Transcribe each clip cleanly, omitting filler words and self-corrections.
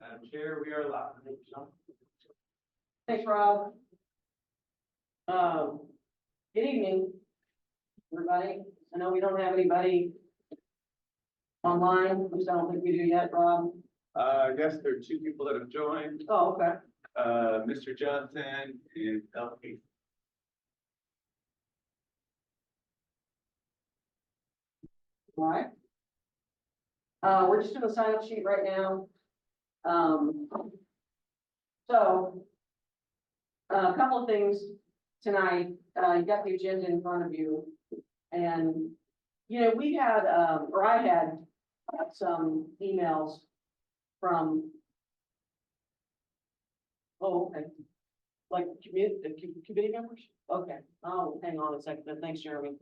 Madam Chair, we are live. Thanks, Rob. Good evening, everybody. I know we don't have anybody online, at least I don't think we do yet, Rob. I guess there are two people that have joined, Oh, okay. Mr. Johnson and LP. All right. We're just doing a sign up sheet right now. So a couple of things tonight. You got the agenda in front of you. And, you know, we had, or I had some emails from, oh, okay. Like committee members? Okay. Oh, hang on a second. Thanks, Jeremy.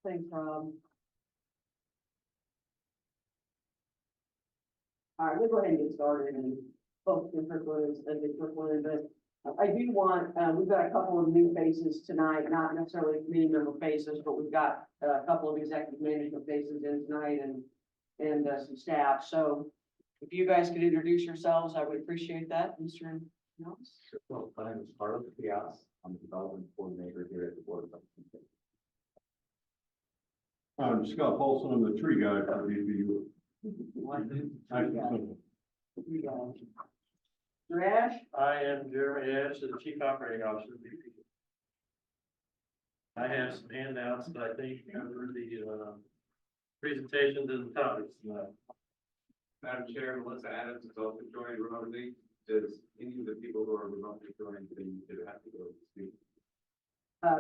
Thanks, Rob. All right, we'll go ahead and get started and folks can trickle in as they trickle in, but I do want, we've got a couple of new faces tonight, not necessarily committee member faces, but we've got a couple of executive management faces in tonight and some staff. So if you guys could introduce yourselves, I would appreciate that, Mr. Nelson. Well, my name is Carlos Diaz. I'm the development coordinator here at the Board of Education. I'm Scott Paulson, I'm the tree guy for DPU. Rash? I am Jeremy Ash, the Chief Operating Officer of BP. I have some handouts that I think cover the presentations and the topics tonight. Madam Chair, Melissa Adams has also joined remotely. Does any of the people who are remotely joining, do have to go to speak?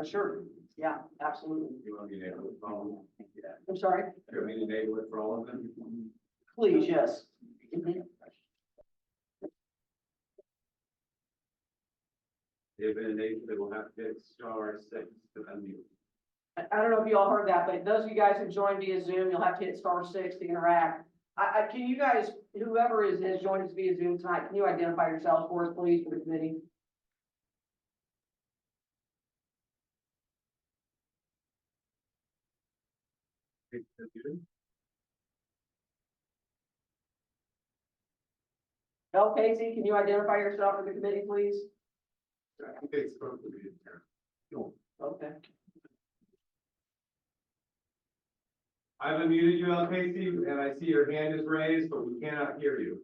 Sure, yeah, absolutely. You want me to enable it for all of them? I'm sorry, Do you want me to enable it for all of them? please, yes. Mhm. If it enables, they will have to hit *6 to unmute. I don't know if you all heard that, but those of you guys who joined via Zoom, you'll have to hit *6 to interact. Can you guys, whoever has joined us via Zoom tonight, can you identify yourselves for us, please, for the committee? Bill Casey, can you identify yourself for the committee, please? I think they spoke to me in there. Okay. I've unmuted you, L. Casey, and I see your hand is raised, but we cannot hear you.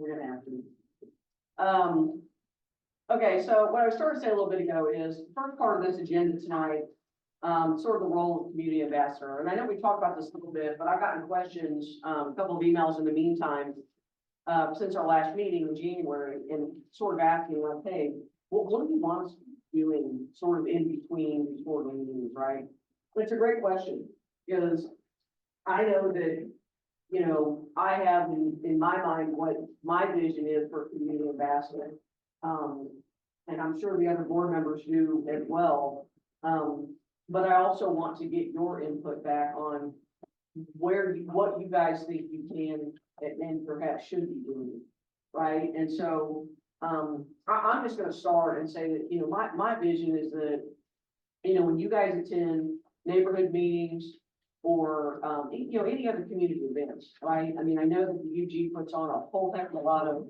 We're gonna have to. Okay, so what I was starting to say a little bit ago is, the first part of this agenda tonight, sort of the role of community ambassador. And I know we talked about this a little bit, but I've gotten questions, a couple of emails in the meantime, since our last meeting in January, and sort of asking like, hey, what do you want us doing sort of in between these board meetings, right? But it's a great question, because I know that, you know, I have in my mind what my vision is for community ambassador. And I'm sure the other board members do as well. but I also want to get your input back on what you guys think you can and perhaps should be doing, right? And so, I'm just gonna start and say that, you know, my vision is that, you know, when you guys attend neighborhood meetings or, you know, any other community events, right? I mean, I know that the UG puts on a whole heck of a lot of,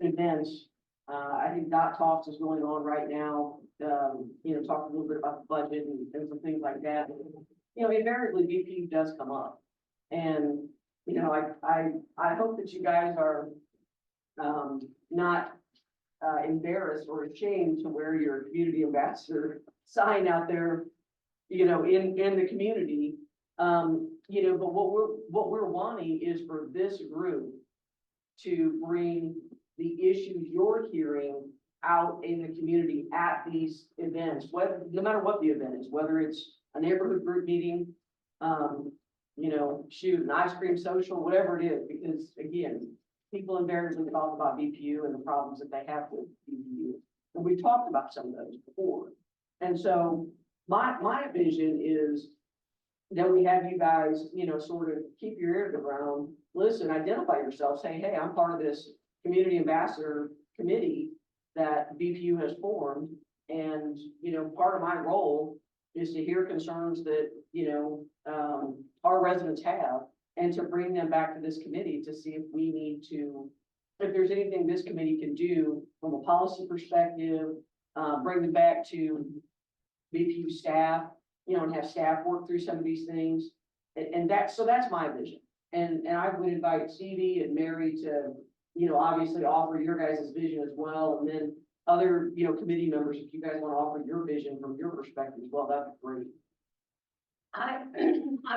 events. I think Dot Talks is going on right now, you know, talking a little bit about the budget and some things like that. You know, invariably VP does come up. And, you know, I hope that you guys are, not, embarrassed or ashamed to wear your community ambassador sign out there, you know, in the community. You know, but what we're wanting is for this group to bring the issues you're hearing out in the community at these events, no matter what the event is, whether it's a neighborhood group meeting, you know, shoot, an ice cream social, whatever it is, because again, people invariably talk about BPU and the problems that they have with BPU. And we talked about some of those before. And so my vision is that we have you guys, you know, sort of keep your ear to the ground, listen, identify yourself, say, hey, I'm part of this community ambassador committee that BPU has formed. And, you know, part of my role is to hear concerns that, you know, our residents have and to bring them back to this committee to see if we need to, if there's anything this committee can do from a policy perspective, bring them back to BPU staff, you know, and have staff work through some of these things. And so that's my vision. And I would invite Stevie and Mary to, you know, obviously offer your guys' vision as well. And then other, you know, committee members, if you guys want to offer your vision from your perspective as well, that'd be great. I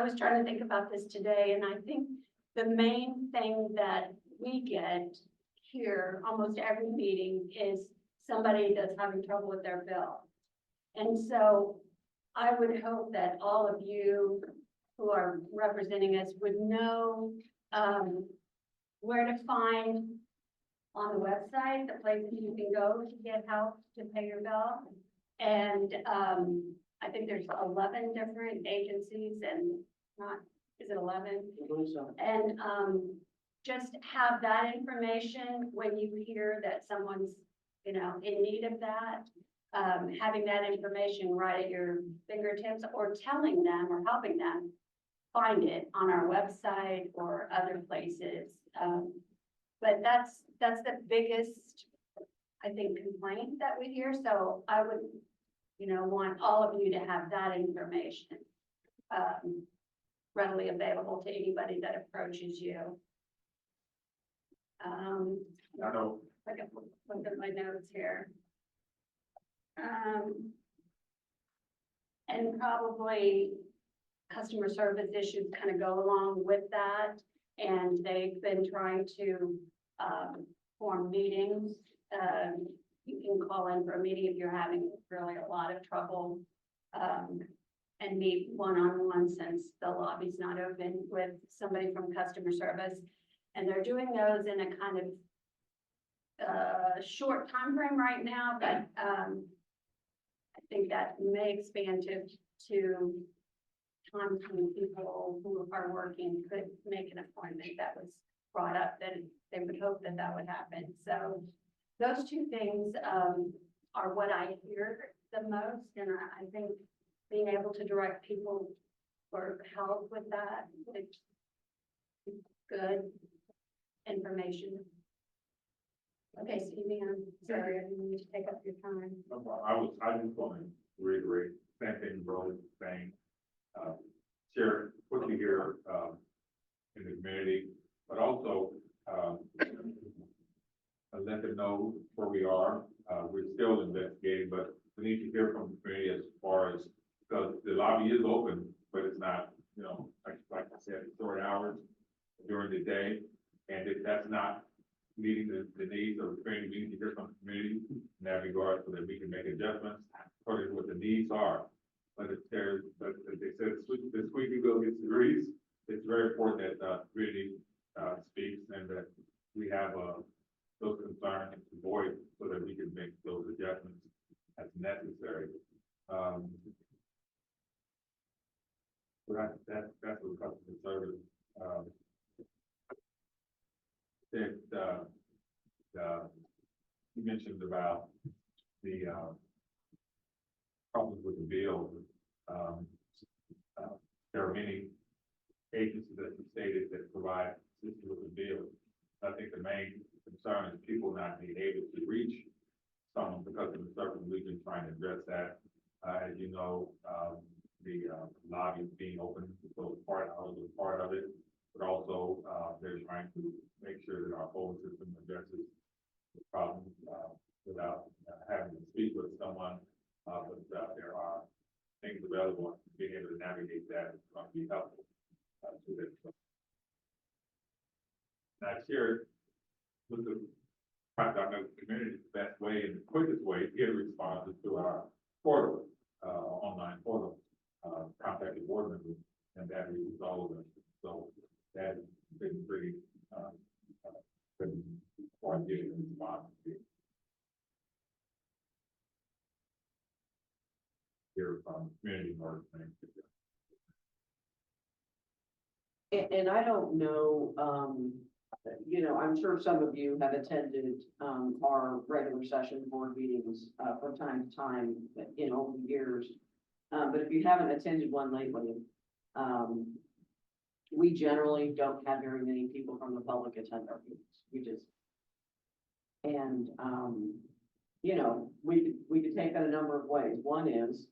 was trying to think about this today, and I think the main thing that we get here almost every meeting is somebody that's having trouble with their bill. And so I would hope that all of you who are representing us would know where to find on the website, the places you can go to get help to pay your bill. And I think there's 11 different agencies and is it 11? I believe so. And just have that information when you hear that someone's, you know, in need of that. Having that information right at your fingertips or telling them or helping them find it on our website or other places. But that's the biggest, I think, complaint that we hear. So I would, you know, want all of you to have that information readily available to anybody that approaches you. I know, I can look at my notes here. And probably customer service issues kind of go along with that. And they've been trying to form meetings. You can call in for a meeting if you're having really a lot of trouble and meet one-on-one since the lobby's not open with somebody from customer service. And they're doing those in a kind of short time frame right now, but I think that may expand to times when people who are working could make an appointment. That was brought up that they would hope that that would happen. So those two things are what I hear the most, and I think being able to direct people for help with that is good information. Okay, Stevie, I'm sorry, I didn't mean to take up your time. no problem. I just want to reiterate, same thing Rose was saying. Share what you hear in the community, but also let them know where we are. We're still investigating, but we need to hear from the community as far as, because the lobby is open, but it's not, you know, like I said, short hours during the day. And if that's not meeting the needs of the community, we need to hear from the community in that regard so that we can make adjustments according to what the needs are. But if there's, but as they said, the squeaky wheel gets the grease. It's very important that the community speaks and that we have those concerns voiced so that we can make those adjustments as necessary. So that's what customer service, you mentioned about the, problems with the bill. Um, there are many agencies that you stated that provide assistance with the bill. I think the main concern is people not being able to reach someone because of the service. We've been trying to address that. As you know, the lobby is being open, so part of it. But also, they're trying to make sure that our phone system addresses the problem, without having to speak with someone. But there are things available, being able to navigate that is going to be helpful. To this. And I shared with the community the best way and the quickest way to get responses to our portal, online portal, contact the board members, and that reaches all of them. So that has been pretty, good for getting a response. Here from community organizations. And I don't know, I'm sure some of you have attended, our regular session board meetings, from time to time, over the years. But if you haven't attended one lately, we generally don't have very many people from the public attend our meetings. We just, and, we could take that a number of ways. One is,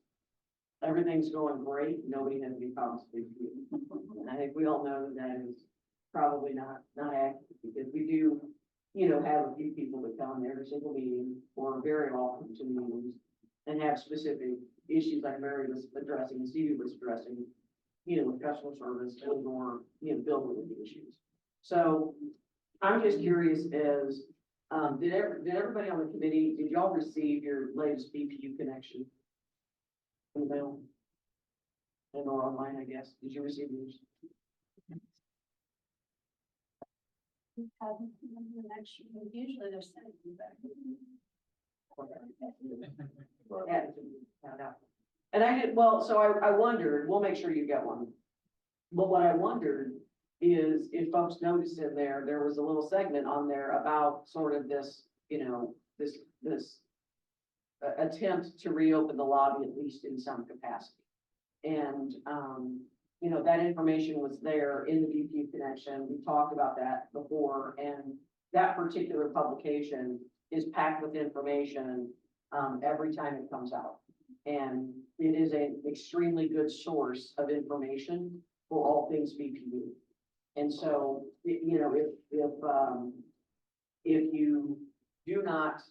everything's going great, nobody has any problems with you. And I think we all know that is probably not accurate, because we do, have a few people that come to every single meeting, or very often to meetings, and have specific issues like Mary was addressing, and Stevie was addressing, with customer service and or, bill-related issues. So I'm just curious as, did everybody on the committee, did y'all receive your latest BPU connection? In the mail? And or online, I guess. Did you receive yours? Usually they're sending you back. Yeah, found out. And I did, well, so I wondered, we'll make sure you get one. But what I wondered is if folks noticed in there was a little segment on there about sort of this, this attempt to reopen the lobby, at least in some capacity. And, that information was there in the BPU connection. We talked about that before, and that particular publication is packed with information, every time it comes out. And it is an extremely good source of information for all things BPU. And so, if you do not,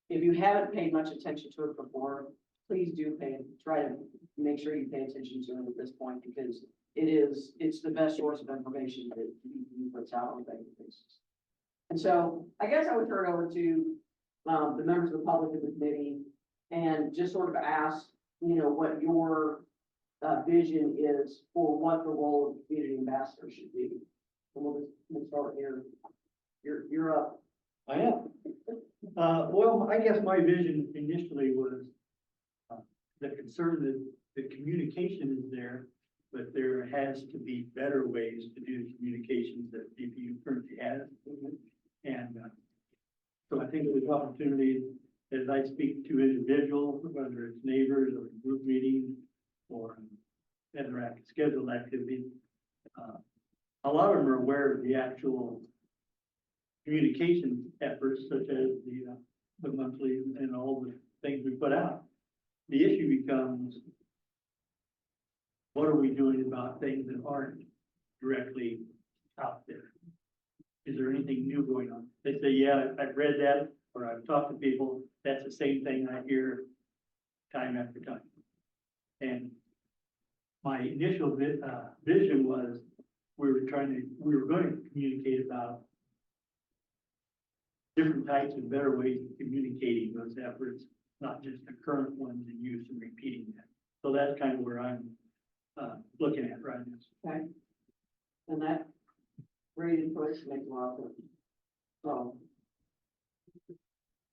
if you haven't paid much attention to it before, please do try to make sure you pay attention to it at this point, because it's the best source of information that you puts out on a daily basis. And so I guess I would turn it over to, the members of the public of the committee and just sort of ask, what your vision is for what the role of community ambassador should be. And we'll start here. You're up. I am. Well, I guess my vision initially was the concern that the communication is there, but there has to be better ways to do the communications that BPU currently has. And so I think there's opportunities as I speak to individuals, whether it's neighbors or group meetings or other scheduled activities. A lot of them are aware of the actual communication efforts, such as the monthly and all the things we put out. The issue becomes, what are we doing about things that aren't directly out there? Is there anything new going on? They say, yeah, I've read that, or I've talked to people, that's the same thing I hear time after time. And my initial vision was, we were going to communicate about different types and better ways of communicating those efforts, not just the current ones in use and repeating that. So that's kind of where I'm looking at right now. Okay. And that great input makes a lot of sense. So.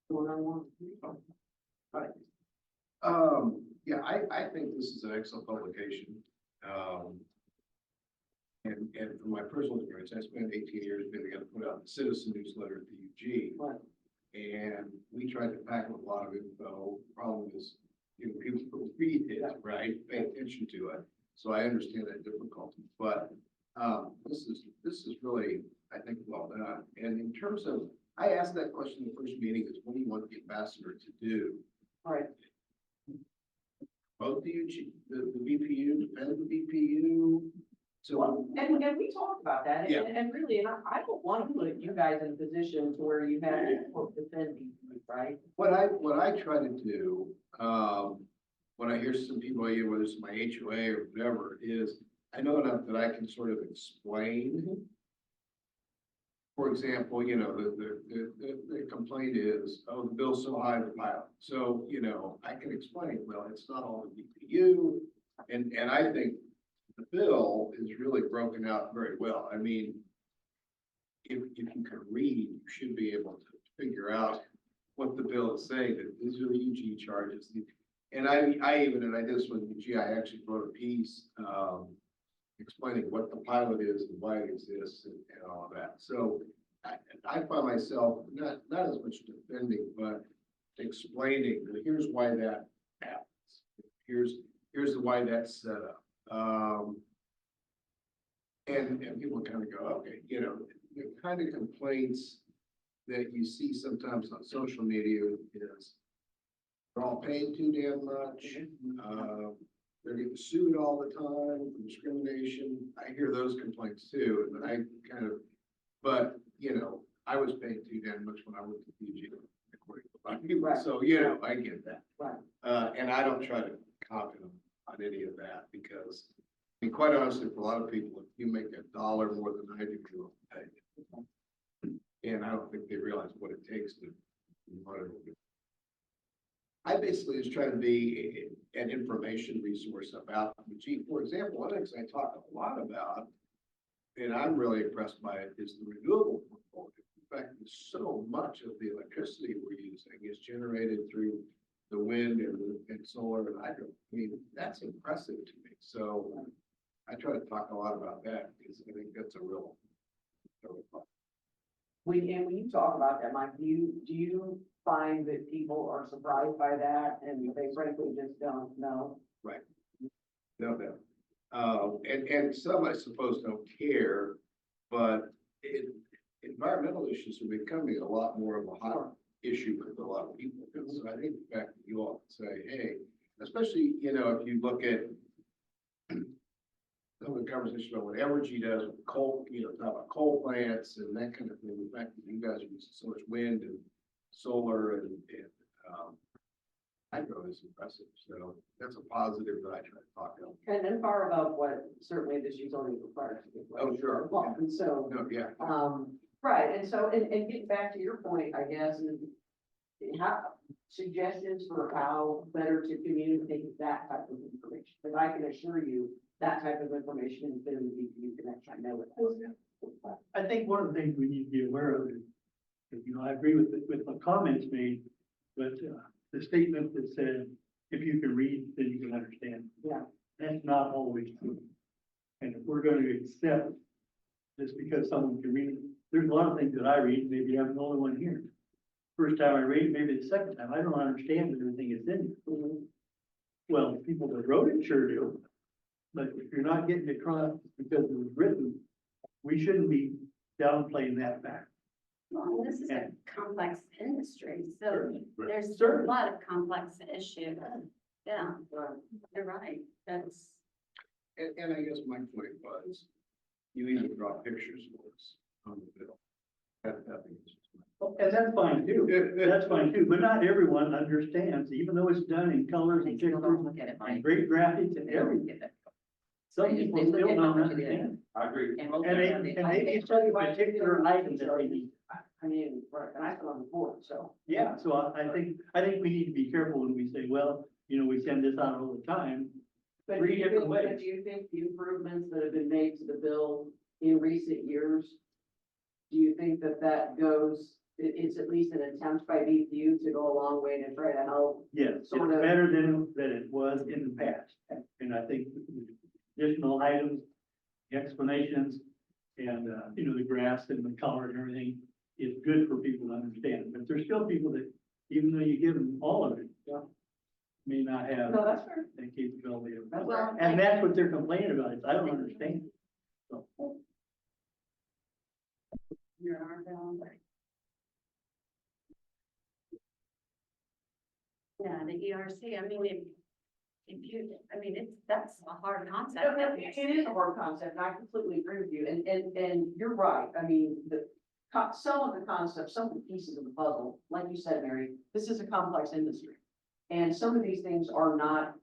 One on one. All right. Yeah, I think this is an excellent publication. And from my personal experience, I spent 18 years being able to put out the citizen newsletter at the UG. Right. And we tried to pack a lot of info. Problem is, people read it, right? Pay attention to it. So I understand that difficulty, but, this is really, I think, well done. And in terms of, I asked that question in the first meeting, is what do you want the ambassador to do? Right. Both the UG, the BPU, defend the BPU. So, Well, and we talked about that, Yeah. and really, and I don't want to put you guys in a position to where you have to defend these, right? what I try to do, when I hear some people, whether it's my HOA or whatever, is I know enough that I can sort of explain. For example, the complaint is, oh, the bill's so high, the pilot. So, I can explain, well, it's not all the BPU. And I think the bill is really broken out very well. I mean, if you can read, you should be able to figure out what the bill is saying, that these are the UG charges. And I did this with UG, I actually wrote a piece, explaining what the pilot is and why it exists and all of that. So I find myself not as much defending, but explaining that here's why that happens. Here's why that's set up. And people kind of go, okay, the kind of complaints that you see sometimes on social media is they're all paying too damn much. They're getting sued all the time for discrimination. I hear those complaints too, and I kind of, but, I was paying too damn much when I worked at PG. according to a lot of people. Right. So, I get that. Right. And I don't try to comment on any of that because, I mean, quite honestly, for a lot of people, if you make $1 more than I do, you'll pay it. And I don't think they realize what it takes to monitor it. I basically just try to be an information resource about the G. For example, one of the things I talk a lot about, and I'm really impressed by it, is the renewable portfolio. In fact, so much of the electricity we're using is generated through the wind and solar and hydro. I mean, that's impressive to me. So I try to talk a lot about that because I think that's a real fun. When you talk about that, Mike, do you find that people are surprised by that and they frankly just don't know? Right. No. And some, I suppose, don't care, but environmental issues are becoming a lot more of a hot issue with a lot of people. So I think the fact that you all can say, hey, especially, if you look at some of the conversation about what Evergy does with coal, talk about coal plants and that kind of thing. The fact that you guys are using so much wind and solar and hydro is impressive. So that's a positive that I try to talk about. And then far above what certainly this utility requires to do. Oh, sure. Well, and so, No, yeah. right, and so, and getting back to your point, I guess, and how, suggestions for how better to communicate that type of information, because I can assure you that type of information has been in the DPU connection, I know it. I think one of the things we need to be aware of is, I agree with the comments made, but the statement that said, if you can read, then you can understand. Yeah. That's not always true. And if we're going to accept just because someone can read, there's a lot of things that I read, maybe I'm the only one here. First time I read, maybe the second time, I don't understand everything that's in it. Mhm. Well, the people that wrote it sure do. But if you're not getting it across because it was written, we shouldn't be downplaying that fact. Well, this is a complex industry, so there's a Certainly. lot of complex issues. Yeah, Right. you're right. That's, And I guess my point was, you either draw pictures for us on the bill. That is. And that's fine too. That's fine too, but not everyone understands, even though it's done in colors and pictures and great graphics and everything. Some people still don't understand. I agree. And they get such particular items that they need. I mean, right, and I sit on the board, so. Yeah, so I think we need to be careful when we say, well, we send this out all the time. But Three different ways. do you think the improvements that have been made to the bill in recent years, do you think that goes it's at least an attempt by BPU to go a long way to try to help. Yes, it's Sort of. better than it was in the past. And I think additional items, explanations, and, the graphs and the color and everything is good for people to understand. But there's still people that, even though you give them all of it, may not have No, that's fair. the capability of. That's Well, fair. And that's what they're complaining about, is I don't understand. So, You're our bill. Yeah, the ERC, I mean, that's a hard concept. It is a hard concept, and I completely agree with you, and you're right, I mean, some of the concepts, some of the pieces of the puzzle, like you said, Mary, this is a complex industry. And some of these things are not,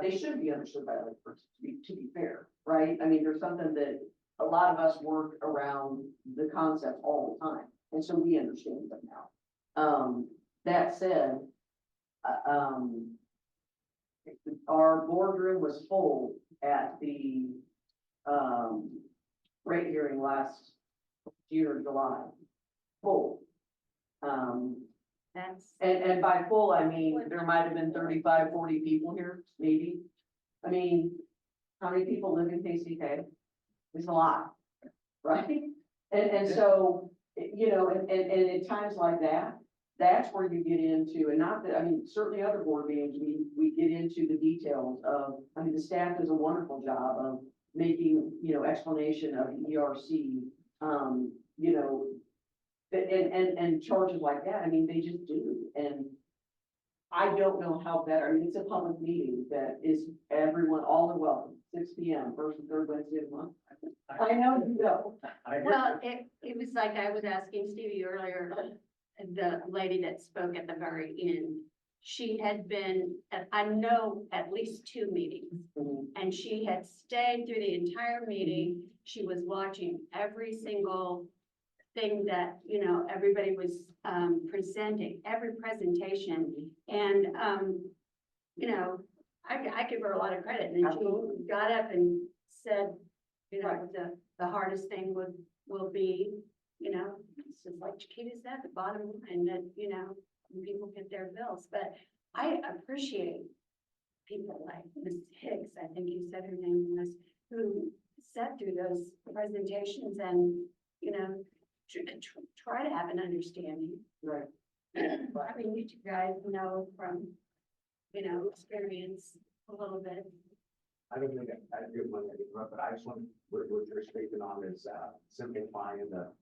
they should be understood by other persons, to be fair, right? I mean, there's something that a lot of us work around the concept all the time, and so we understand them now. That said, our boardroom was full at the, rate hearing last June, July, full. That's, And by full, I mean, there might have been 35, 40 people here, maybe. I mean, how many people live in KCK? It's a lot, right? And so, and at times like that, that's where you get into, and not that, I mean, certainly other board meetings, we get into the details of, I mean, the staff does a wonderful job of making, explanation of the ERC, and charges like that, I mean, they just do, and I don't know how better, I mean, it's a public meeting that is everyone, all are welcome, 6 PM, first and third Wednesday of the month. I know you know. I hear well, it was like I was asking Stevie earlier, the lady that spoke at the very end. She had been, I know, at least 2 meetings, and she had stayed through the entire meeting. She was watching every single thing that, everybody was presenting, every presentation. And, I give her a lot of credit. And then she got up and said, the hardest thing will be, it's just like Chiquita said, the bottom line that, when people get their bills. But I appreciate people like Ms. Hicks, I think you said her name was, who sat through those presentations and, try to have an understanding. Right. I mean, you two guys know from, experience a little bit. I don't think I did want to interrupt, but I just want, what you're speaking on is, simplifying the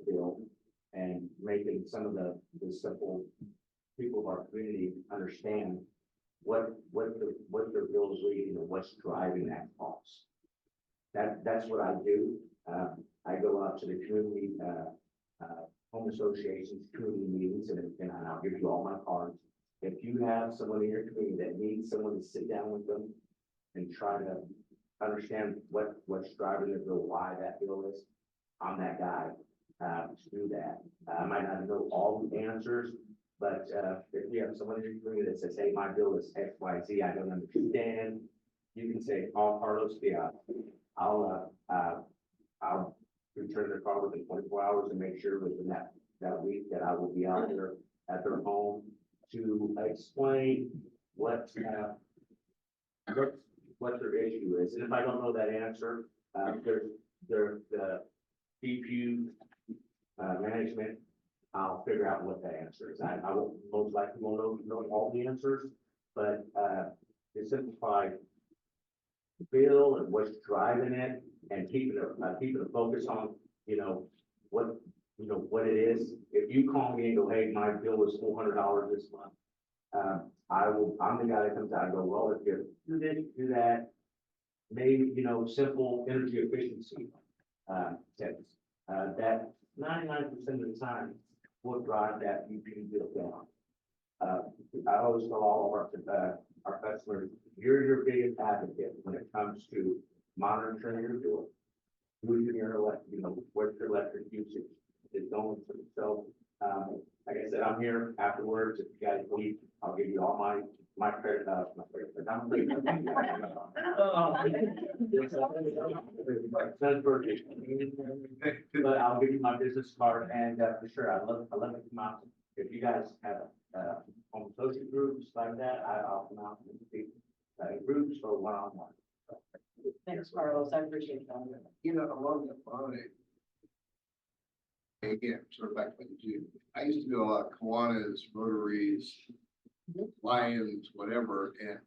bill and making some of the simple people of our community understand what their bill is reading and what's driving that cost. That's what I do. I go out to the community, home associations, community meetings, and I'll give you all my cards. If you have someone in your community that needs someone to sit down with them and try to understand what's driving the bill, why that bill is, I'm that guy, to do that. I might not know all the answers, but, if you have someone in your community that says, hey, my bill is X, Y, Z, I don't understand, you can say, call Carlos Diaz. I'll return their call within 24 hours and make sure within that week that I will be out there at their home to explain what their issue is. And if I don't know that answer, there's the DPU management, I'll figure out what that answer is. I won't, most likely won't know all the answers, but to simplify the bill and what's driving it and keeping a focus on, what it is. If you call me and go, hey, my bill is $400 this month, I'm the guy that comes out and go, well, if you do this, do that, maybe, simple energy efficiency tips, that 99% of the time will drive that UP bill down. I always tell all of our customers, you're your biggest advocate when it comes to monitoring your bill, using your electric, what your electric usage is going through. So, like I said, I'm here afterwards. If you guys leave, I'll give you all my my credit, my credit, but I'm pretty. But I'll give you my business card and, for sure, I'd love to come out. If you guys have, on social groups like that, I'll come out and speak, groups or one-on-one. Thanks, Carlos, I appreciate that. You know, along the line. Again, sort of back to you, I used to do a lot of Kiwanis, Rotaries, Lions, whatever, and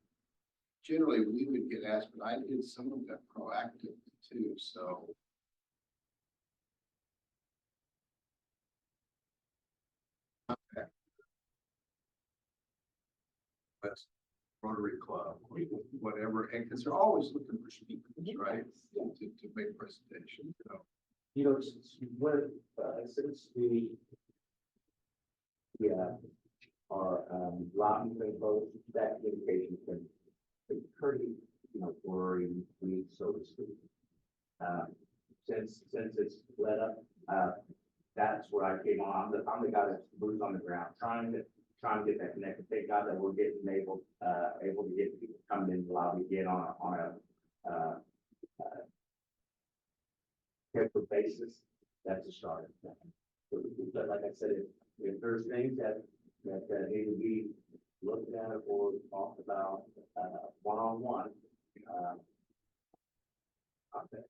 generally we would get asked, but I did some of that proactive too, so. That's Rotary Club, whatever, and because they're always looking for speakers, right? To make presentations, you know. You know, since we, are, lobbying for both, that communication been pretty, worry, weak, so to speak. Since it's let up, that's where I came on. I'm the guy that's boots on the ground, trying to get that connected. Thank God that we're getting able to get people coming in the lobby again on a careful basis. That's a start. But like I said, if there's things that need to be looked at or talked about, one-on-one, okay.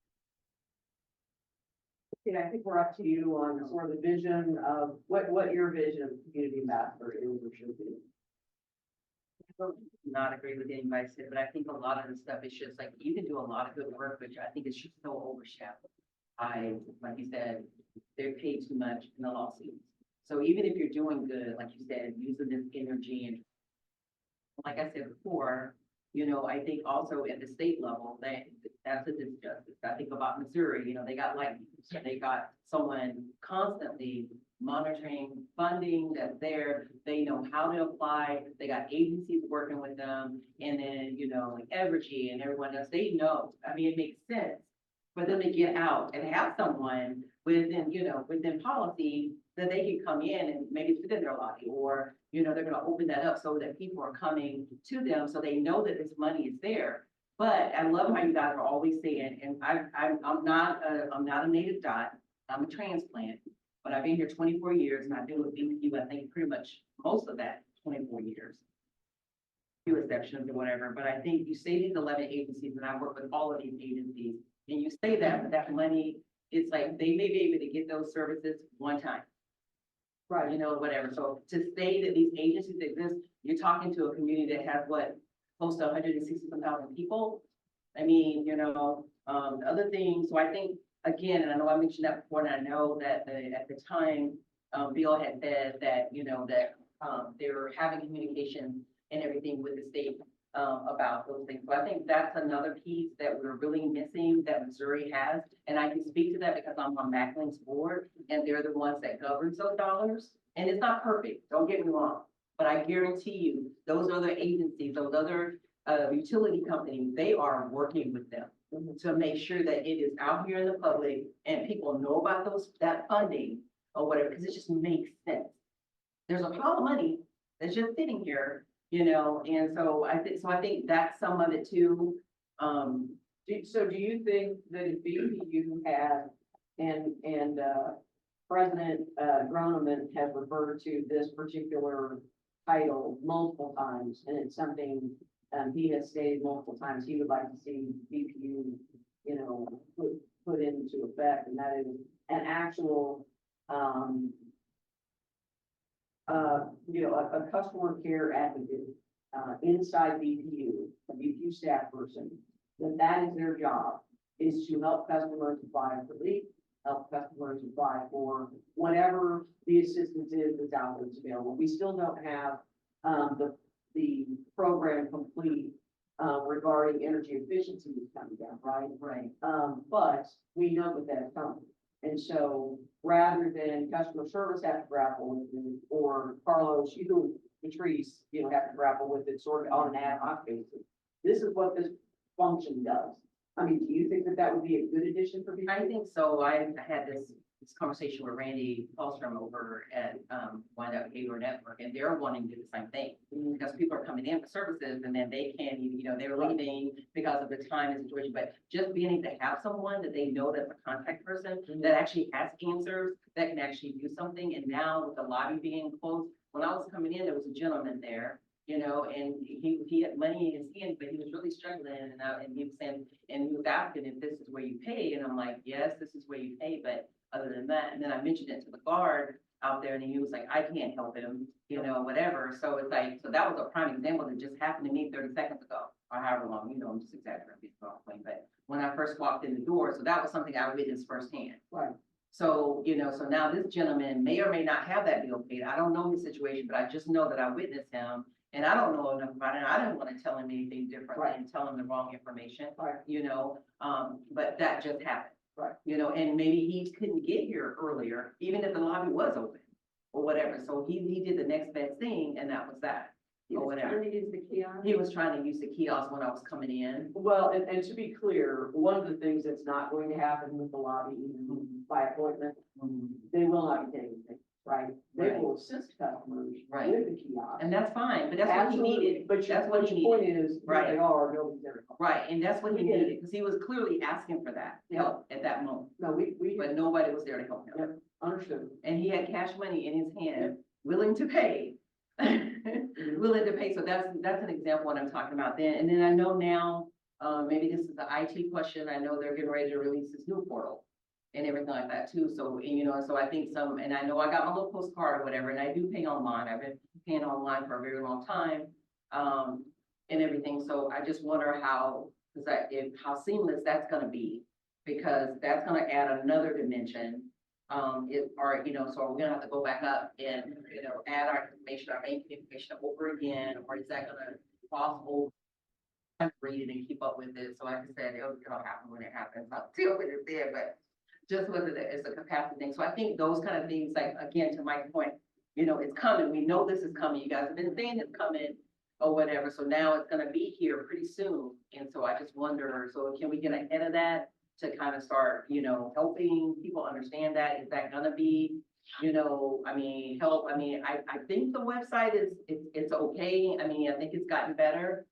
Yeah, I think we're up to you on sort of the vision of what your vision of community ambassador is or should be. Not agree with anybody said, but I think a lot of the stuff is just like, you can do a lot of good work, but I think it's just so overshadowed. Like you said, they're paid too much in the lawsuits. So even if you're doing good, like you said, using this energy and like I said before, I think also at the state level, that's a disjustice. I think about Missouri, they got someone constantly monitoring funding that's there. They know how to apply. They got agencies working with them. And then, like Evergy and everyone else, they know. I mean, it makes sense for them to get out and have someone within policy that they can come in and maybe it's within their lobby or, they're gonna open that up so that people are coming to them so they know that this money is there. But I love how you guys are always saying, and I'm not a native dot, I'm a transplant, but I've been here 24 years and I've been with BPU, I think pretty much most of that 24 years. Few exceptions or whatever, but I think you say these 11 agencies and I work with all of these agencies and you say that money, it's like they may be able to get those services one time. Right, whatever. So to say that these agencies exist, you're talking to a community that has close to 160,000 people. I mean, the other thing, so I think, again, and I know I mentioned that before, and I know that at the time, Bill had said that, they were having communication and everything with the state about those things. So I think that's another piece that we're really missing that Missouri has. And I can speak to that because I'm on Macklin's board and they're the ones that governs those dollars. And it's not perfect, don't get me wrong, but I guarantee you, those other agencies, those other utility companies, they are working with them to make sure that it is out here in the public and people know about that funding or whatever, because it just makes sense. There's a pile of money that's just sitting here, and so I think that's some of it too. So do you think that if BPU had and President Groneman has referred to this particular title multiple times, and it's something he has stated multiple times he would like to see BPU, put into effect, and that is an actual, a customer care advocate inside BPU, a BPU staff person, that is their job, is to help customers apply for relief, help customers apply for whatever the assistance is that's out there available. We still don't have the program complete regarding energy efficiency is coming down, right? Right. But we know that that's coming. And so rather than customer service have to grapple with it, or Carlos, you, Patrice, have to grapple with it sort of on an ad hoc basis. This is what this function does. I mean, do you think that would be a good addition for people? I think so. I had this this conversation with Randy Paulstrom over at, Wyandotte Cable Network, and they're wanting to do the same thing. Because people are coming in for services and then they can't, they're leaving because of the time and situation, but just being able to have someone that they know that's a contact person that actually has answers, that can actually do something. And now with the lobby being closed, when I was coming in, there was a gentleman there, and he had money in his hand, but he was really struggling, and he was saying, and he was asking if this is where you pay, and I'm like, yes, this is where you pay, but other than that, and then I mentioned it to the guard out there, and he was like, I can't help him, whatever. So it's like, so that was a prime example that just happened to me 30 seconds ago, or however long, I'm just exaggerating, but when I first walked in the door, so that was something I witnessed firsthand. Right. So, so now this gentleman may or may not have that bill paid. I don't know his situation, but I just know that I witnessed him. And I don't know enough about it. I didn't want to tell him anything different Right. and tell him the wrong information, Right. but that just happened. Right. And maybe he couldn't get here earlier, even if the lobby was open or whatever. So he did the next best thing, and that was that. He Or was whatever. trying to use the kiosk. He was trying to use the kiosk when I was coming in. Well, and to be clear, one of the things that's not going to happen with the lobby, even by appointment, they will not be taking anything, right? They Right. will assist customers Right. with the kiosk. And that's fine, but that's what he Absolutely. needed. But That's what he point needed. is, Right. they are, nobody's there. Right, and that's what he We get it. needed, because he was clearly asking for that help at that moment, No, we but nobody was there to help him. Yep. understood. And he had cash money in his hand, willing to pay. Willing to pay, so that's an example of what I'm talking about then. And then I know now, maybe this is the IT question, I know they're getting ready to release this new portal and everything like that too, so, and so I think and I know I got my little postcard or whatever, and I do pay online, I've been paying online for a very long time, and everything, so I just wonder how how seamless that's gonna be, because that's gonna add another dimension. So are we gonna have to go back up and, add our banking information over again, or is that gonna cross over? I have to read it and keep up with it, so like I said, it'll happen when it happens, I'll deal with it there, but just whether it's a capacity thing, so I think those kind of things, like, again, to Mike's point, it's coming, we know this is coming, you guys have been saying it's coming, or whatever, so now it's gonna be here pretty soon, and so I just wonder, so can we get ahead of that to kind of start, helping people understand that? Is that gonna be, help? I think the website it's okay, I think it's gotten better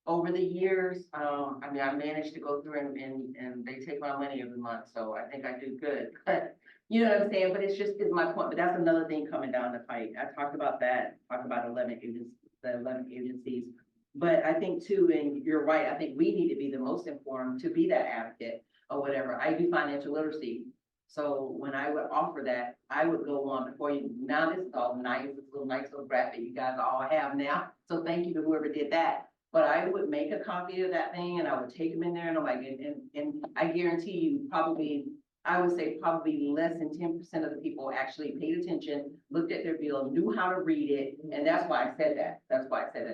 over the years. I managed to go through and they take my money every month, so I think I do good, but you know what I'm saying? But it's my point, but that's another thing coming down the pipe. I talked about that, talked about 11 agencies. But I think too, and you're right, I think we need to be the most informed to be that advocate or whatever. I do financial literacy. So when I would offer that, I would go on before you, now this is all nice, this nice little graphic you guys all have now. So thank you to whoever did that. But I would make a copy of that thing and I would take them in there and I'm like, and I guarantee you I would say probably less than 10% of the people actually paid attention, looked at their bill, knew how to read it. And that's why I said that.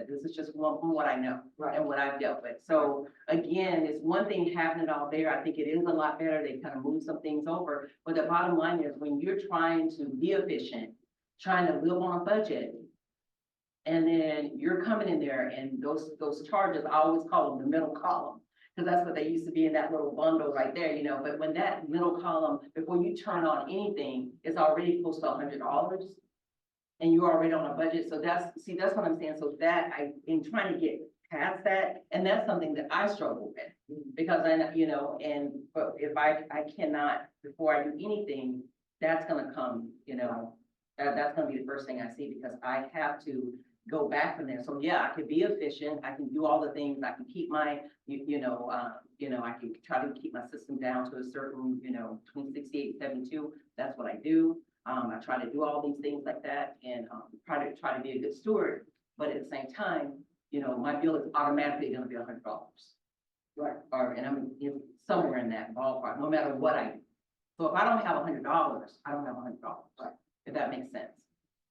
This is just from what I know and what I've dealt with. So again, it's one thing having it all there. I think it is a lot better. They kind of move some things over. But the bottom line is when you're trying to be efficient, trying to live on a budget, and then you're coming in there and those charges, I always call them the middle column. Because that's what they used to be in that little bundle right there, but when that middle column, before you turn on anything, it's already close to $100. And you're already on a budget, so that's what I'm saying, so that in trying to get past that, and that's something that I struggle with. Because but if I cannot, before I do anything, that's gonna come, that's gonna be the first thing I see, because I have to go back from there. So yeah, I can be efficient. I can do all the things. I can keep my, I can try to keep my system down to a certain, between 68 and 72. That's what I do. I try to do all these things like that and try to be a good steward. But at the same time, my bill is automatically going to be $100. Right. And I'm somewhere in that ballpark, no matter what I do. So if I don't have $100, I don't have $100. Right. If that makes sense.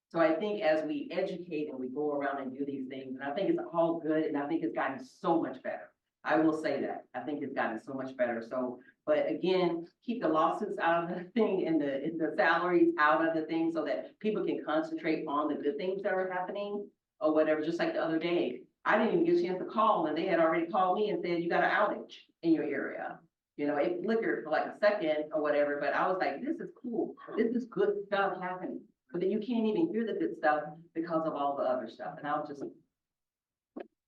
So I think as we educate and we go around and do these things, and I think it's all good, and I think it's gotten so much better. I will say that. I think it's gotten so much better. So, but again, keep the lawsuits out of the thing and the salaries out of the thing so that people can concentrate on the good things that are happening or whatever. Just like the other day, I didn't even get a chance to call and they had already called me and said, you got an outage in your area. You know, it flickered for like a second or whatever, but I was like, this is cool. This is good stuff happening. But then you can't even hear the good stuff because of all the other stuff. And I was just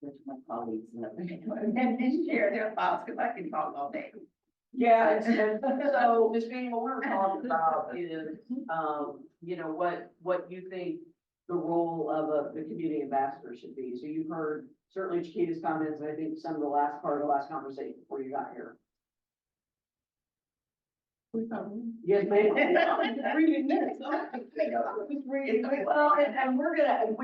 with my colleagues and share their thoughts because I can talk all day. Yeah, and so, Ms. Bean, what we're talking about is, you know, what you think the role of the community ambassador should be. So you've heard certainly Chiquita's comments, and I think some of the last part of the last conversation before you got here. Yes, ma'am. Reading this. Well, and we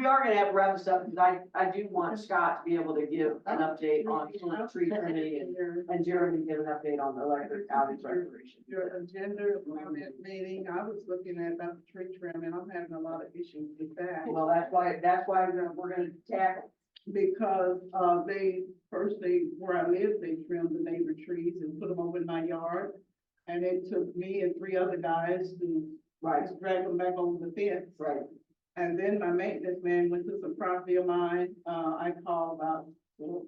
are gonna have to wrap this up, because I do want Scott to be able to give an update on tree trimming and Jeremy give an update on the electric outage restoration. Your agenda on that meeting, I was looking at about the tree trimming, I'm having a lot of issues with that. Well, that's why we're gonna tackle. Because, where I live, they trimmed the neighbor trees and put them over in my yard. And it took me and 3 other guys to Right, drag them back over the fence. right. And then my maintenance man went to some property of mine, I called about to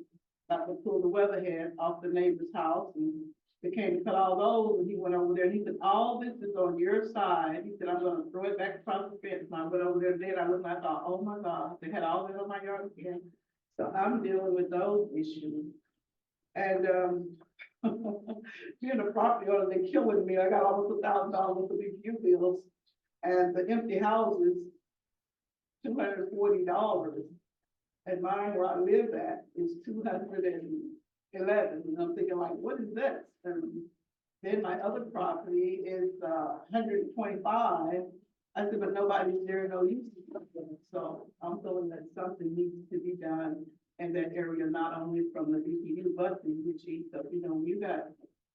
pull the weatherhead off the neighbor's house, and they came to cut all those, and he went over there, and he said, all this is on your side, he said, I'm gonna throw it back across the fence, and I went over there, and then I looked, and I thought, oh my God, they had all that on my yard again. So I'm dealing with those issues. And, being a property owner, they're killing me. I got almost $1,000 worth of BPU bills, and the empty houses, $240. And mine where I live at is 211. And I'm thinking like, what is this? And then my other property is 125. I said, but nobody's there, no use. So I'm feeling that something needs to be done in that area, not only from the BPU, but the UG. So, you know,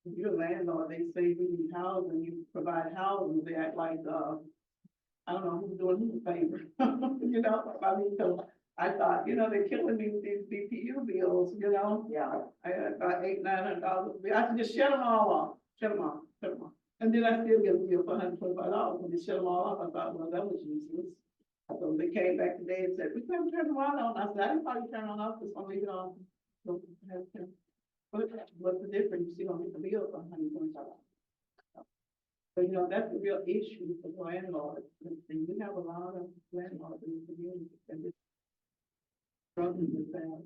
if you're a landlord, they say we need housing, you provide housing, they act like, I don't know who's doing who a favor. You know, I mean, so I thought, you know, they're killing me with these BPU bills, you know? Yeah. I had about $800-900. I said, just shut them all off, shut them off. And then I still get a bill for $125 when they shut them all off. I thought, well, that was useless. So they came back today and said, we couldn't turn the water on. I said, I didn't probably turn it on, just want to leave it on. So, what's the difference? You don't get the bill for $125. So, you know, that's the real issue for landlords. And we have a lot of landlords in the community, and it's struggling with that.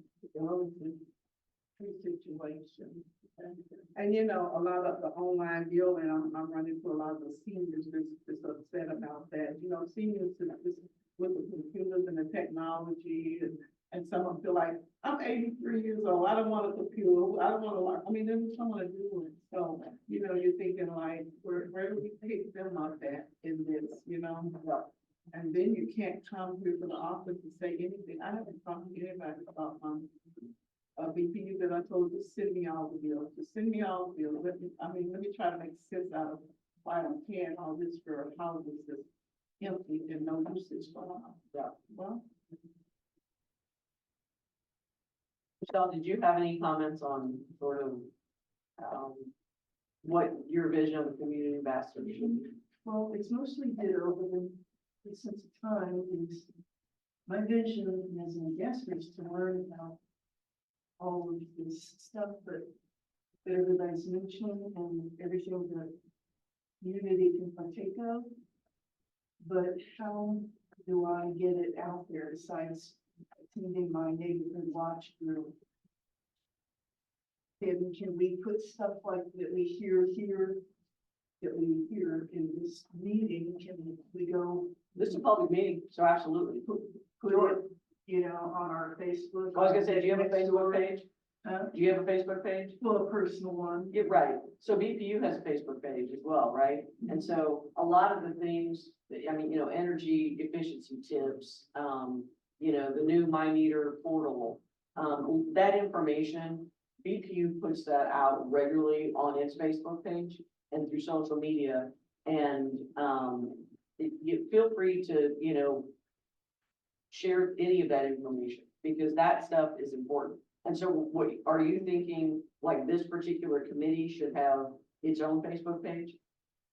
Situation. And you know, a lot of the online billing, I'm running for a lot of the seniors that's upset about that. You know, seniors with the computers and the technology, and some of them feel like, I'm 83 years old, I don't want a computer, I don't want to learn. I mean, there's someone to do it. So, you know, you're thinking like, where do we take them up at in this, you know? And then you can't come here to the office and say anything. I haven't talked to anybody about my BPU that I told you, send me all the bills, just send me all the bills. Let me try to make sense out of why I'm paying all this for houses that's empty and no usage going on. Yeah, well. Michelle, did you have any comments on sort of, what your vision of the community ambassador should be? Well, it's mostly ditto, but in the sense of time is my vision as an ambassador is to learn about all of this stuff that everybody's mentioned and everything that community can partake of. But how do I get it out there besides attending my neighborhood watch group? And can we put stuff like that we hear here, that we hear in this meeting, can we go? This is a public meeting, so absolutely. Put it, you know, on our Facebook. I was gonna say, do you have a Facebook page? Huh? Do you have a Facebook page? Well, a personal one. Yeah, right. So BPU has a Facebook page as well, right? And so a lot of the things, I mean, you know, energy efficiency tips, you know, the new My Meter portal, that information, BPU puts that out regularly on its Facebook page and through social media. And, you feel free to, you know, share any of that information because that stuff is important. And so what, are you thinking like this particular committee should have its own Facebook page?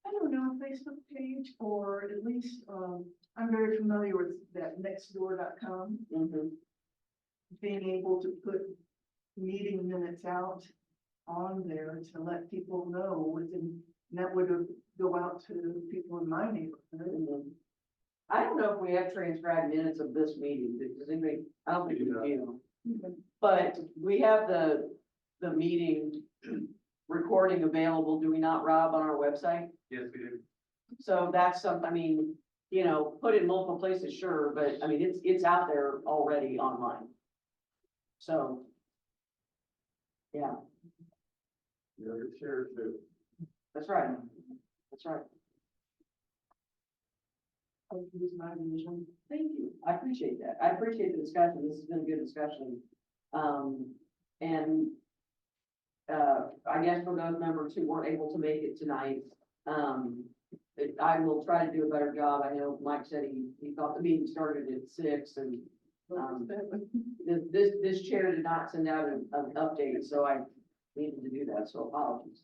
I don't know, Facebook page, or at least, I'm very familiar with that nextdoor.com, Mm-hmm. being able to put meeting minutes out on there to let people know within, and that would go out to people in my neighborhood. I don't know if we have transcribed minutes of this meeting, because anybody, I don't think we do. But we have the meeting recording available, do we not, Rob, on our website? Yes, we do. So that's something, I mean, you know, put it in multiple places, sure, but I mean, it's out there already online. So. Yeah, You're shared too. that's right. That's right. Thank Thank you. I appreciate that. I appreciate the discussion. This has been a good discussion. And I guess for those members who weren't able to make it tonight, I will try to do a better job. I know Mike said he thought the meeting started at 6 and this chair did not send out an update, so I needed to do that, so apologies.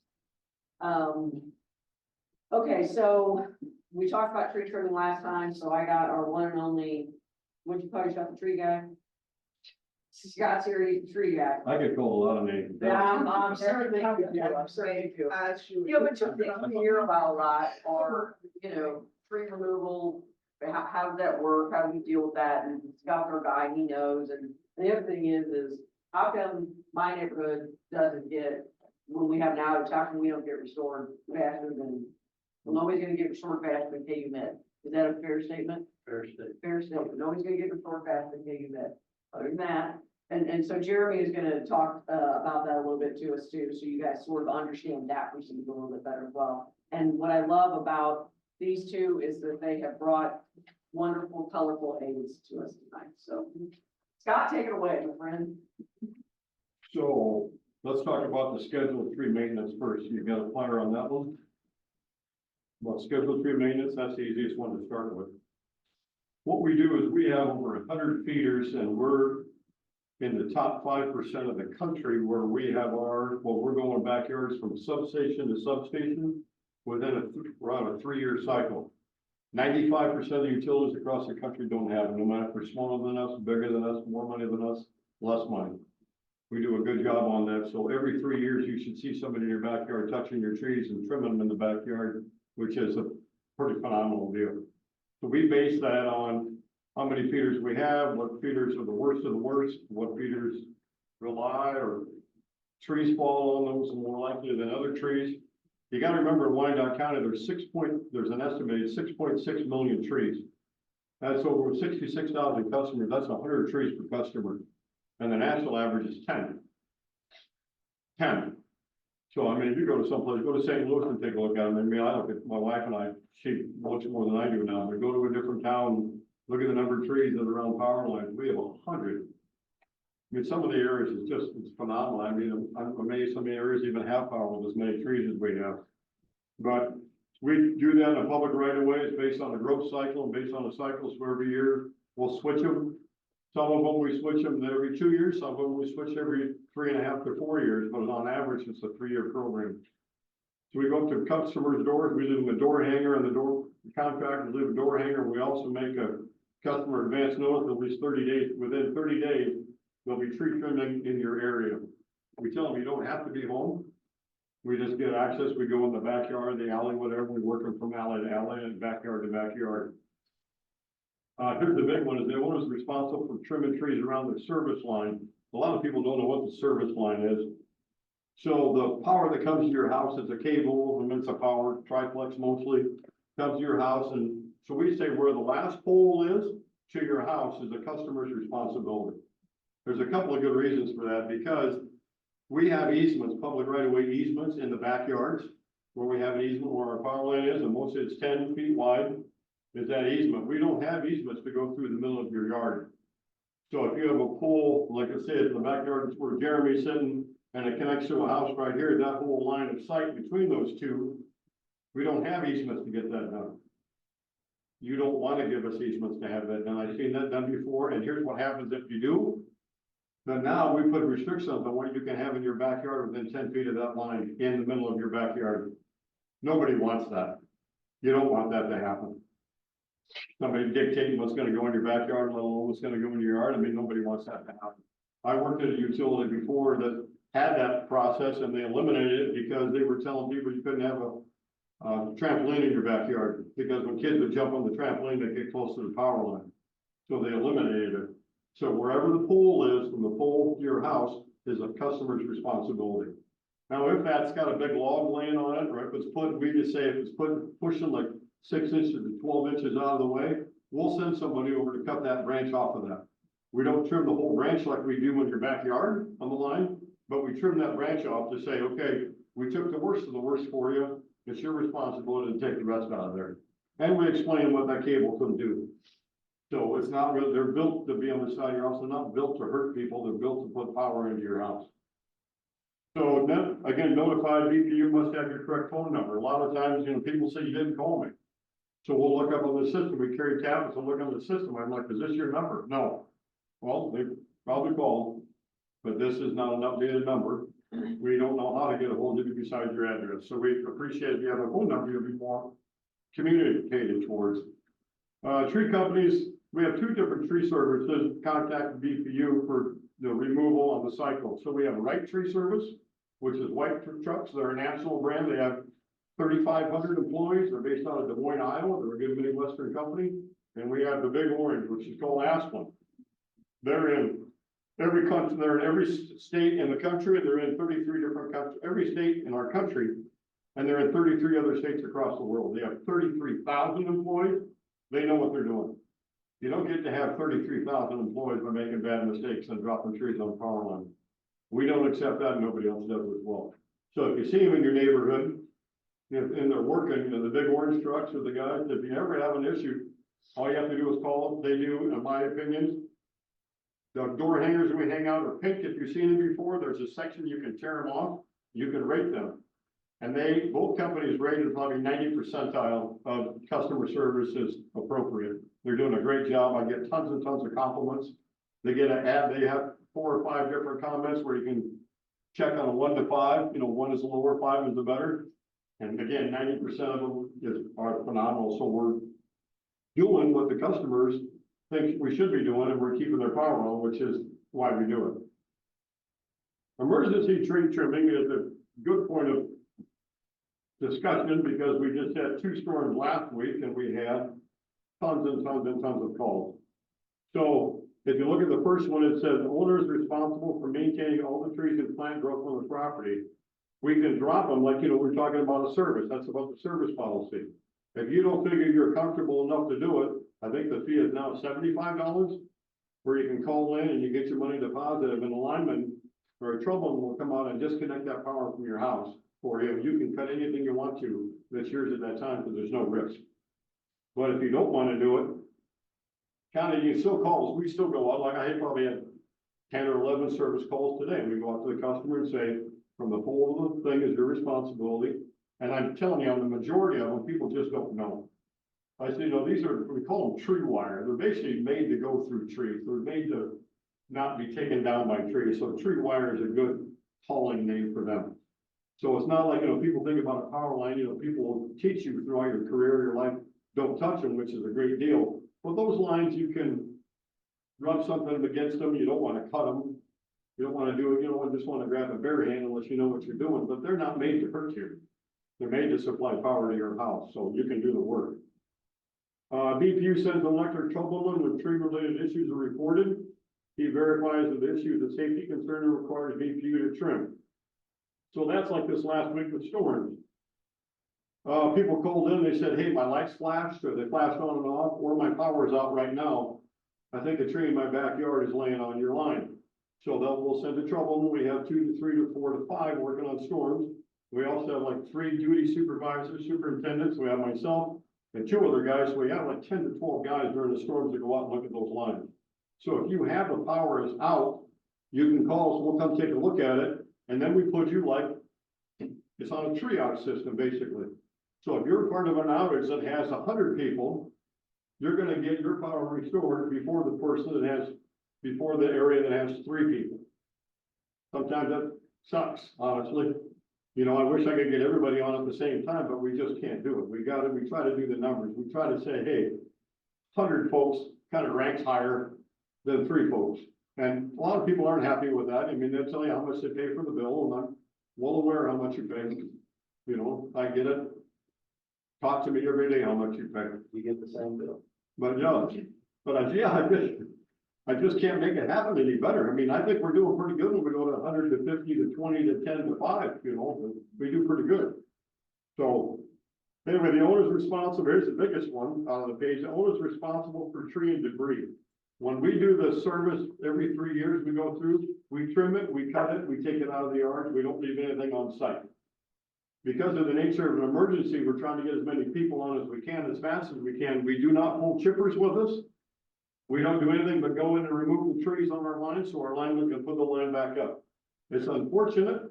Okay, so we talked about tree trimming last time, so I got our one and only, would you probably shot the tree guy? Scott's here, he's the tree guy. I get called a lot of names. Yeah, I'm sure they do, I'm sure they do. You know, but two things we hear about a lot are, you know, tree removal, how does that work, how do we deal with that, and Scott's our guy, he knows, and the other thing is how come my neighborhood doesn't get, when we have an outage, how come we don't get restored faster than, well, nobody's gonna get restored faster than KU Med, is that a fair statement? Fair state. Fair statement, nobody's gonna get restored faster than KU Med, other than that. And so Jeremy is gonna talk, about that a little bit to us too, so you guys sort of understand that procedure a little bit better as well. And what I love about these two is that they have brought wonderful, colorful aids to us tonight, so. Scott, take it away, my friend. So let's talk about the scheduled tree maintenance first. You got a flyer on that one? Well, scheduled tree maintenance, that's the easiest one to start with. What we do is we have over 100 feeders and we're in the top 5% of the country where we have we're going backyards from substation to substation within we're on a 3-year cycle. 95% of the utilities across the country don't have them, no matter if they're smaller than us, bigger than us, more money than us, less money. We do a good job on that. So every 3 years, you should see somebody in your backyard touching your trees and trimming them in the backyard, which is a pretty phenomenal deal. So we base that on how many feeders we have, what feeders are the worst of the worst, what feeders rely or trees fall on those more likely than other trees. You got to remember in Wyandotte County, there's an estimated 6.6 million trees. That's over 66,000 customers. That's 100 trees per customer. And the national average is 10. 10. So, I mean, if you go to someplace, go to St. Louis and take a look at them. I mean, I look at my wife and I, she looks more than I do now, but go to a different town, look at the number of trees that are around power lines. We have 100. I mean, some of the areas is just, it's phenomenal. I mean, I'm amazed some of the areas even have power with as many trees as we have. But we do that in a public right of way. It's based on the growth cycle and based on the cycles for every year. We'll switch them. Some of them we switch them every 2 years. Some of them we switch every 3.5 to 4 years, but on average, it's a 3-year program. So we go up to customers' doors. We leave them a door hanger and the contractors leave a door hanger. We also make a customer advance notice at least 30 days. Within 30 days, there'll be tree trimming in your area. We tell them you don't have to be home. We just get access. We go in the backyard, the alley, whatever. We work them from alley to alley and backyard to backyard. Here's the big one is the owner is responsible for trimming trees around the service line. A lot of people don't know what the service line is. So the power that comes to your house is a cable, immense power, triplex mostly, comes to your house. And so we say where the last pole is to your house is the customer's responsibility. There's a couple of good reasons for that, because we have easements, public right-of-way easements in the backyards where we have an easement where our power line is, and mostly it's 10 feet wide is that easement. We don't have easements to go through the middle of your yard. So if you have a pole, like I said, in the backyard, it's where Jeremy's sitting, and it connects to a house right here, that whole line of sight between those two, we don't have easements to get that done. You don't want to give us easements to have that done. I've seen that done before, and here's what happens if you do. Then now we put restrictions on what you can have in your backyard within 10 feet of that line in the middle of your backyard. Nobody wants that. You don't want that to happen. Somebody dictating what's going to go in your backyard, let alone what's going to go in your yard. I mean, nobody wants that to happen. I worked at a utility before that had that process and they eliminated it because they were telling people you couldn't have a trampoline in your backyard, because when kids would jump on the trampoline, they get close to the power line. So they eliminated it. So wherever the pole is, from the pole to your house, is a customer's responsibility. Now, if that's got a big log laying on it, or if it's put, we just say if it's pushing like 6 inches to 12 inches out of the way, we'll send somebody over to cut that branch off of that. We don't trim the whole branch like we do in your backyard on the line, but we trim that branch off to say, okay, we took the worst of the worst for you. It's your responsibility to take the rest out of there. And we explain what that cable can do. So it's not really, they're built to be on the side of your house. They're not built to hurt people. They're built to put power into your house. So then, again, notified BPU must have your correct phone number. A lot of times, people say you didn't call me. So we'll look up on the system. We carry tablets and look on the system. I'm like, is this your number? No. Well, they probably called, but this is not an updated number. We don't know how to get a hold of you besides your address. So we appreciate if you have a phone number, you'll be more communicated towards. Tree companies, we have 2 different tree services contact BPU for the removal on the cycle. So we have Wright Tree Service, which is white trucks. They're a national brand. They have 3,500 employees. They're based out of Des Moines, Iowa. They're a good Midwestern company. And we have the Big Orange, which is called Aspen. They're in every country. They're in every state in the country. They're in 33 different countries, every state in our country. And they're in 33 other states across the world. They have 33,000 employees. They know what they're doing. You don't get to have 33,000 employees by making bad mistakes and dropping trees on power line. We don't accept that, and nobody else does as well. So if you see them in your neighborhood, and they're working, the Big Orange trucks or the guys, if you ever have an issue, all you have to do is call them. They do, in my opinion. The door hangers we hang out are pink. If you've seen them before, there's a section you can tear them off. You can rate them. And both companies rated probably 90 percentile of customer service is appropriate. They're doing a great job. I get tons and tons of compliments. They get an ad. They have 4 or 5 different comments where you can check on a 1 to 5. 1 is the lower, 5 is the better. And again, 90% of them are phenomenal. So we're doing what the customers think we should be doing, and we're keeping their power on, which is why we do it. Emergency tree trimming is a good point of discussion because we just had 2 storms last week and we had tons and tons and tons of calls. So if you look at the first one, it says the owner is responsible for maintaining all the trees and plant growth on the property. We can drop them like, we're talking about a service. That's about the service policy. If you don't figure you're comfortable enough to do it, I think the fee is now $75, where you can call in and you get your money deposited, and a lineman or a troublesman will come out and disconnect that power from your house for you. You can cut anything you want to that's yours at that time because there's no risk. But if you don't want to do it, you still call us. We still go out. Like I probably had 10 or 11 service calls today. We go out to the customer and say, from the pole of the thing is your responsibility. And I'm telling you, on the majority of them, people just don't know. I say, these are, we call them tree wire. They're basically made to go through trees. They're made to not be taken down by trees. So tree wire is a good hauling name for them. So it's not like, people think about a power line, people will teach you throughout your career, your life, don't touch them, which is a great deal. But those lines, you can rub something against them. You don't want to cut them. You don't want to do it. You don't just want to grab a bare hand unless you know what you're doing, but they're not made to hurt you. They're made to supply power to your house, so you can do the work. BPU sends an electric troubleman when tree-related issues are reported. He verifies that the issue is a safety concern and requires BPU to trim. So that's like this last week with storms. People called in, they said, hey, my lights flashed, or they flashed on and off, or my power's out right now. I think a tree in my backyard is laying on your line. So we'll send a troubleman. We have 2 to 3 to 4 to 5 working on storms. We also have like 3 duty supervisors, superintendents. We have myself and 2 other guys. So we have like 10 to 12 guys during the storms to go out and look at those lines. So if you have the power is out, you can call us. We'll come take a look at it. And then we put you it's on a triage system, basically. So if you're part of an outage that has 100 people, you're going to get your power restored before the area that has 3 people. Sometimes that sucks, honestly. I wish I could get everybody on at the same time, but we just can't do it. We try to do the numbers. We try to say, hey, 100 folks kind of ranks higher than 3 folks. And a lot of people aren't happy with that. I mean, they'll tell you how much they pay for the bill, and I'm well aware how much you pay. You know, I get it. Talk to me every day how much you pay. You get the same bill. But I just can't make it happen any better. I mean, I think we're doing pretty good when we go to 100 to 50 to 20 to 10 to 5, you know, we do pretty good. So anyway, the owner's responsible, here's the biggest one out of the page, the owner's responsible for tree and debris. When we do the service every 3 years we go through, we trim it, we cut it, we take it out of the yard, we don't leave anything on site. Because of the nature of an emergency, we're trying to get as many people on as we can, as fast as we can. We do not pull chippers with us. We don't do anything but go in and remove the trees on our line, so our lineman can put the line back up. It's unfortunate,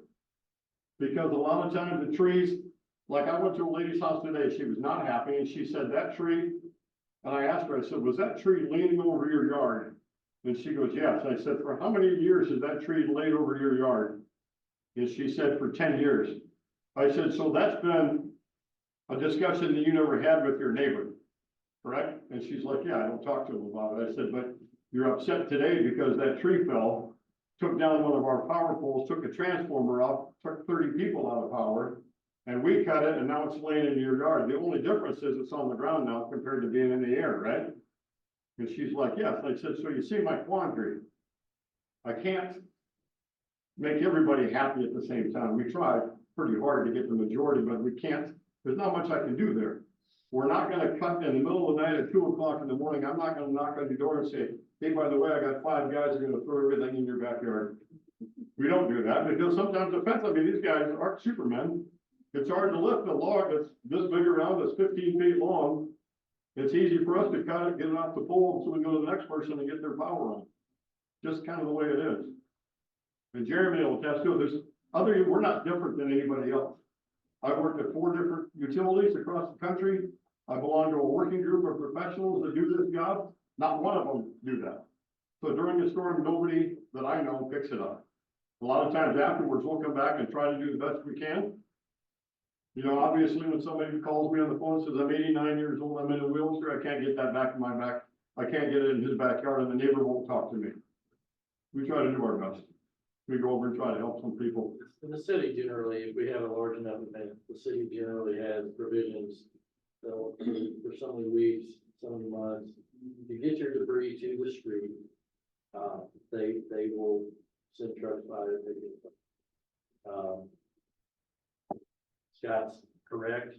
because a lot of times the trees, like I went to a lady's house today, she was not happy, and she said that tree, and I asked her, I said, was that tree leaning over your yard? And she goes, yes. I said, for how many years has that tree laid over your yard? And she said, for 10 years. I said, so that's been a discussion that you never had with your neighbor, correct? And she's like, yeah, I don't talk to him about it. I said, but you're upset today because that tree fell, took down one of our power poles, took a transformer off, took 30 people out of power, and we cut it, and now it's laying in your yard. The only difference is it's on the ground now compared to being in the air, right? And she's like, yes. I said, so you see my quandary. I can't make everybody happy at the same time. We try pretty hard to get the majority, but we can't, there's not much I can do there. We're not gonna cut in the middle of the night at 2 o'clock in the morning. I'm not gonna knock on your door and say, hey, by the way, I got 5 guys that are gonna throw everything in your backyard. We don't do that, because sometimes the fence, I mean, these guys aren't supermen. It's hard to lift a log that's this big around, that's 15 feet long. It's easy for us to cut it, get it off the pole, so we go to the next person and get their power on. Just kind of the way it is. And Jeremy will attest to it. We're not different than anybody else. I've worked at 4 different utilities across the country. I belong to a working group of professionals that do this job. Not one of them do that. So during the storm, nobody that I know picks it up. A lot of times afterwards, we'll come back and try to do the best we can. You know, obviously, when somebody calls me on the phone and says, I'm 89 years old, I'm in a wheelchair, I can't get that back in my back. I can't get it in his backyard, and the neighbor won't talk to me. We try to do our best. We go over and try to help some people. In the city generally, if we have a large enough event, the city generally has provisions. So for so many weeks, so many months, to get your debris to the street, they will send trucks by to pick it up. Scott's correct.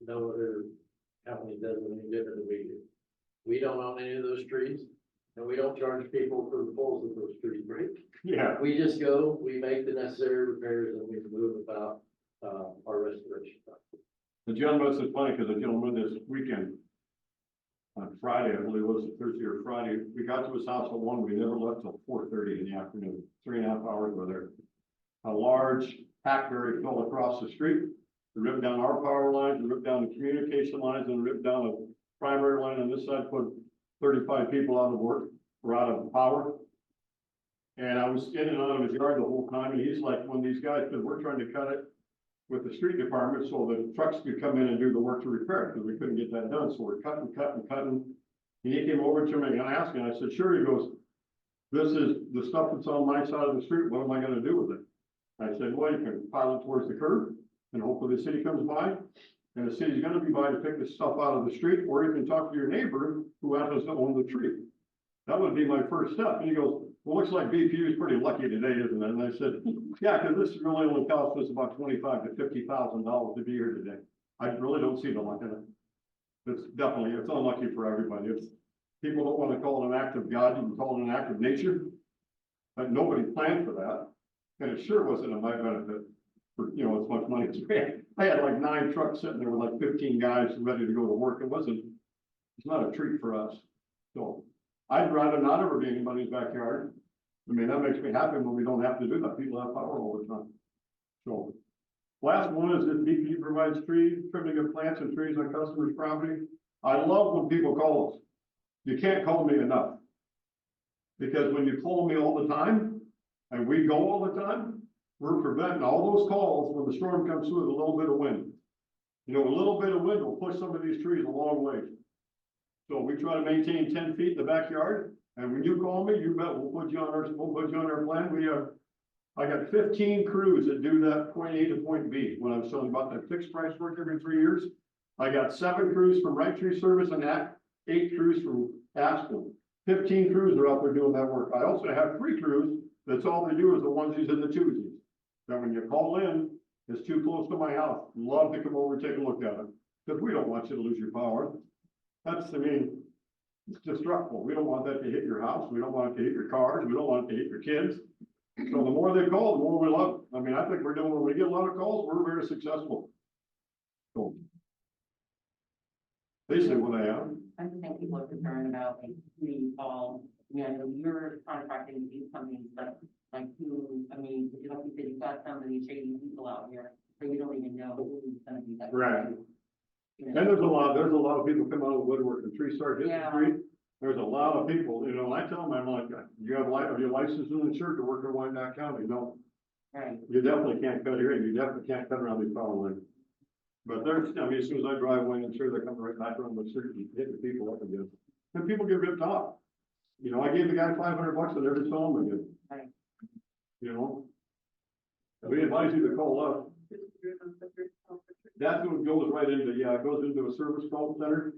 No other company does it any different than we do. We don't own any of those trees, and we don't charge people for the poles that those trees break. Yeah. We just go, we make the necessary repairs, and we move about, our restoration. The gentleman, this is funny, because the gentleman this weekend, on Friday, I believe it was Thursday or Friday, we got to his house at 1, we never left till 4:30 in the afternoon, 3.5 hours were there. A large hackberry fell across the street, it ripped down our power lines, it ripped down the communication lines, and ripped down a primary line on this side, put 35 people out of work, or out of power. And I was in and out of his yard the whole time, and he's like, when these guys, because we're trying to cut it with the street department, so the trucks could come in and do the work to repair it, because we couldn't get that done, so we're cutting. And he came over to me, and I asked him, I said, sure, he goes, this is the stuff that's on my side of the street, what am I gonna do with it? I said, well, you can pile it towards the curb, and hopefully the city comes by, and the city's gonna be by to pick the stuff out of the street, or you can talk to your neighbor who happens to own the tree. That would be my first step. And he goes, well, looks like BPU is pretty lucky today, isn't it? And I said, yeah, because this really only cost us about $25,000 to $50,000 to be here today. I really don't see the luck in it. It's unlucky for everybody. It's, people don't want to call it an act of God, you can call it an act of nature. But nobody planned for that. And it sure wasn't in my benefit for, you know, as much money as we had. I had like 9 trucks sitting there with like 15 guys ready to go to work. It's not a treat for us. So I'd rather not ever be in anybody's backyard. I mean, that makes me happy when we don't have to do that. People have power all the time. So last one is that BPU provides tree trimming of plants and trees on customers' property. I love when people call us. You can't call me enough. Because when you call me all the time, and we go all the time, we're preventing all those calls when the storm comes through with a little bit of wind. You know, a little bit of wind will push some of these trees a long way. So we try to maintain 10 feet in the backyard. And when you call me, you bet, we'll put you on our plan. I got 15 crews that do that point A to point B. When I was talking about that fixed price work every 3 years, I got 7 crews from Right Tree Service and 8 crews from Aspen. 15 crews are out there doing that work. I also have 3 crews, that's all they do is the onesies and the twosies. That when you call in, it's too close to my house, love to come over and take a look at it, because we don't want you to lose your power. It's destructible. We don't want that to hit your house, we don't want it to hit your cars, we don't want it to hit your kids. So the more they call, the more we love it. I mean, I think when we get a lot of calls, we're very successful. So. Basically what I am. I think people are concerned about like we all, I know you're contracting with these companies, but like who, I mean, like you said, you've got some of these shady people out here, so you don't even know who's gonna be that. Right. You know? And there's a lot of people come out of the woodwork and tree start hitting the Yeah. street. There's a lot of people, you know, and I tell them, I'm like, are you licensed and insured to work in Wyandotte County? No, Right, you definitely can't cut here, and you definitely can't cut around these power lines. But there's, I mean, as soon as I drive away, I'm sure they're coming right back around the street and hitting people up again. And people get ripped off. You know, I gave the guy $500 and never saw him again. Right. You know? We advise you to call up. That's what goes right into, it goes into a service call center.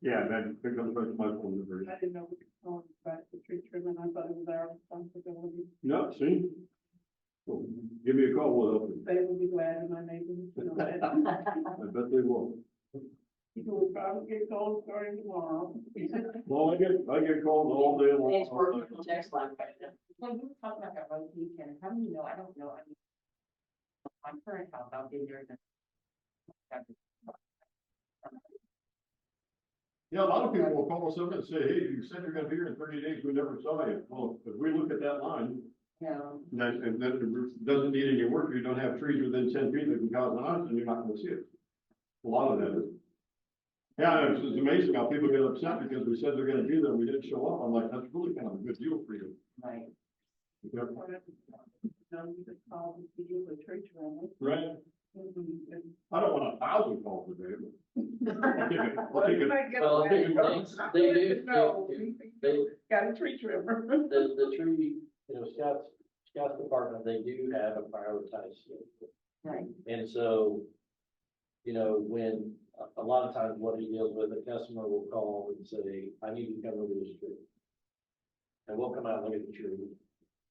Yeah, that comes right to my phone number. I didn't know we could call back the tree trimming, I thought it was our responsibility. No, see? Well, give me a call, we'll help you. They will be glad in my neighborhood to know that. I bet they will. People will probably get calls starting tomorrow. Well, I get calls all day long. Thanks for the text line. when you were talking about that road weekend, how do you know, I don't know, I mean. My current house, I've been there. Yeah, a lot of people will call us up and say, hey, you said you're gonna be here in 30 days, we never saw you. Well, if we look at that line, Yeah. and then it doesn't need any work, you don't have trees within 10 feet that can cause an accident, you're not gonna see it. A lot of that is. Yeah, it's amazing how people get upset because we said they're gonna be there, we didn't show up. I'm like, that's really kind of a good deal for you. Right. Yep. No, you could call the deal with tree trimming. Right? Mhm. I don't want 1,000 calls a day, but. I'll take it. Well, you might get Well, away. they do, No, they, got a tree trimmer. the tree, you know, Scott's department, they do have a prioritized schedule. Right. And so, you know, when, a lot of times what he deals with, a customer will call and say, I need you to come over this tree. And we'll come out and look at the tree,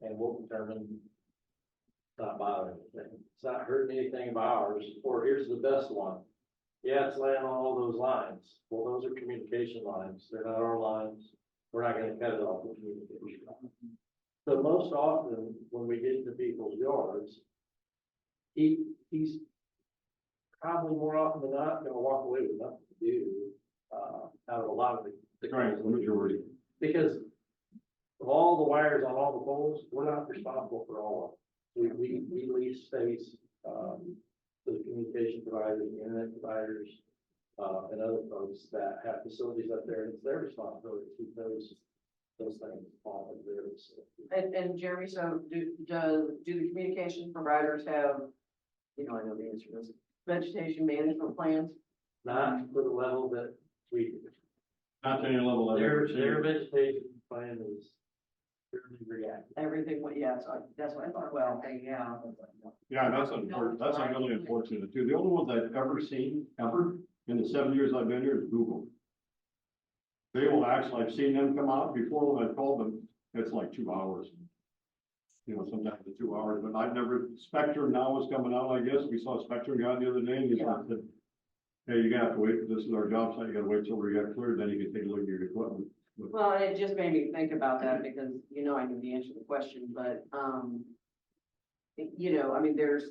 and we'll determine it's not bothering anything, it's not hurting anything of ours, or here's the best one. Yeah, it's laying on all those lines. Well, those are communication lines, they're not our lines, we're not gonna cut it off the communication line. So most often, when we get into people's yards, he's probably more often than not gonna walk away with nothing to do, out of a lot of the. Right, the majority. Because of all the wires on all the poles, we're not responsible for all of them. We lease space, to the communication providers, the internet providers, and other folks that have facilities up there, and it's their responsibility to keep those things off of their facility. And Jeremy, so do the communication providers have, you know, I know the answer to this, vegetation management plans? Not for the level that we do. Not to any level. I've Their ever seen. vegetation plan is fairly reactive. Everything, yeah, so that's what I thought, well, Okay, yeah. Yeah, that's unfortunate, that's really unfortunate too. The only ones I've ever seen, ever, in the 7 years I've been here is Google. They will actually, I've seen them come out before when I called them, it's like 2 hours. You know, sometimes it's 2 hours, but I've never, Spectrum now is coming out, I guess. We saw Spectrum guy the other day, and he said, hey, you're gonna have to wait, this is our job site, you gotta wait till we get cleared, then you can take a look at your equipment. well, it just made me think about that because, you know, I knew the answer to the question, but, you know, I mean, there's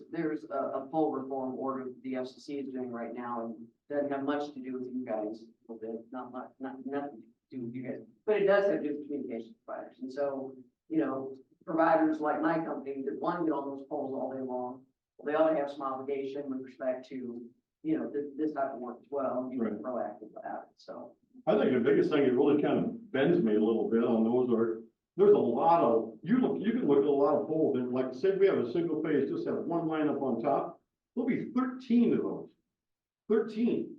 a pole reform order that the FCC is doing right now and doesn't have much to do with you guys, a little bit, not much, nothing to do with you guys, but it does have to do with communication providers. And so, you know, providers like my company that want to get on those poles all day long, well, they ought to have some obligation with respect to, you know, this type of work as well, and be Right. proactive about it, so. I think the biggest thing that really kind of bends me a little bit on those are, there's a lot of, you can look at a lot of poles, and like, say we have a single phase, just have one line up on top, there'll be 13 of those. 13.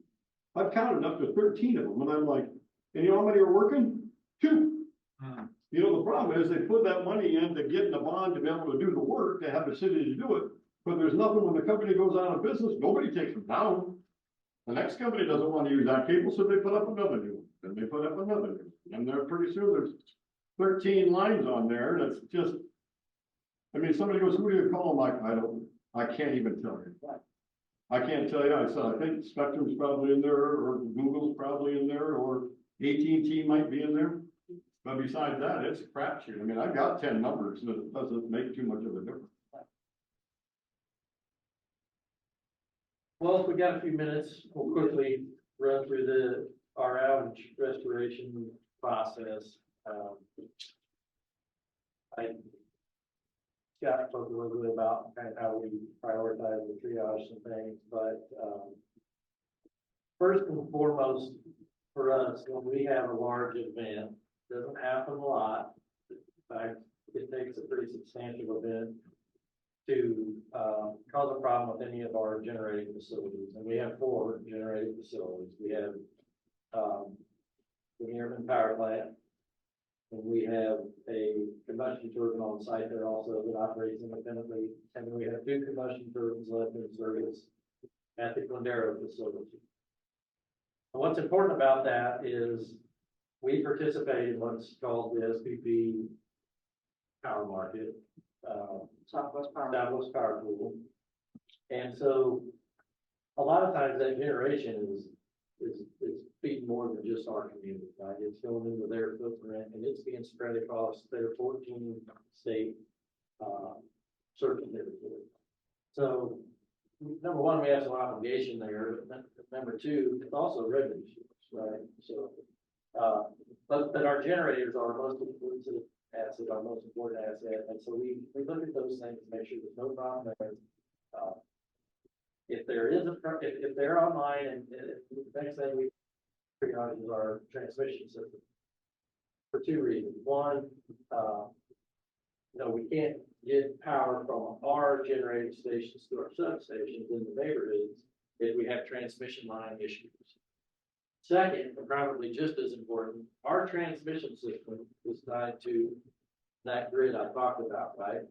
I've counted up to 13 of them, and I'm like, and you know how many are working? 2. You know, the problem is they put that money into getting the bond to be able to do the work, to have the city to do it. But there's nothing, when the company goes out of business, nobody takes them down. The next company doesn't want to use that cable, so they put up another new one, then they put up another new one. And they're pretty soon, there's 13 lines on there, that's just. I mean, somebody goes, who do you call? I'm like, I can't even tell you. I can't tell you, I said, I think Spectrum's probably in there, or Google's probably in there, or AT&T might be in there. But besides that, it's a crapshoot. I mean, I've got 10 numbers, and it doesn't make too much of a difference. Well, if we got a few minutes, we'll quickly run through our outage restoration process. Scott spoke a little bit about kind of how we prioritize the triage and things, but, first and foremost, for us, when we have a large event, doesn't happen a lot. In fact, it takes a pretty substantial event to cause a problem with any of our generating facilities. And we have 4 generating facilities. We have the Harriman Power Plant, and we have a combustion turbine on site there also that operates independently. And then we have 2 combustion turbines left in service at the Glendero facility. And what's important about that is we participate in what's called the SPP power market. Southwest Power. Southwest Power Pool. And so a lot of times that generation is feeding more than just our community, right? It's going into their footprint and it's being spread across their 14 state service territory. So number one, we have some obligation there. Number 2, it's also revenue source, right? So but our generators are our most important asset, our most important asset, and so we look at those things to make sure there's no problem there. If there is if they're online, and the next thing we triage is our transmission system for 2 reasons. One, we can't get power from our generating stations to our substations in the neighborhoods if we have transmission line issues. Second, and probably just as important, our transmission system is tied to that grid I talked about, right?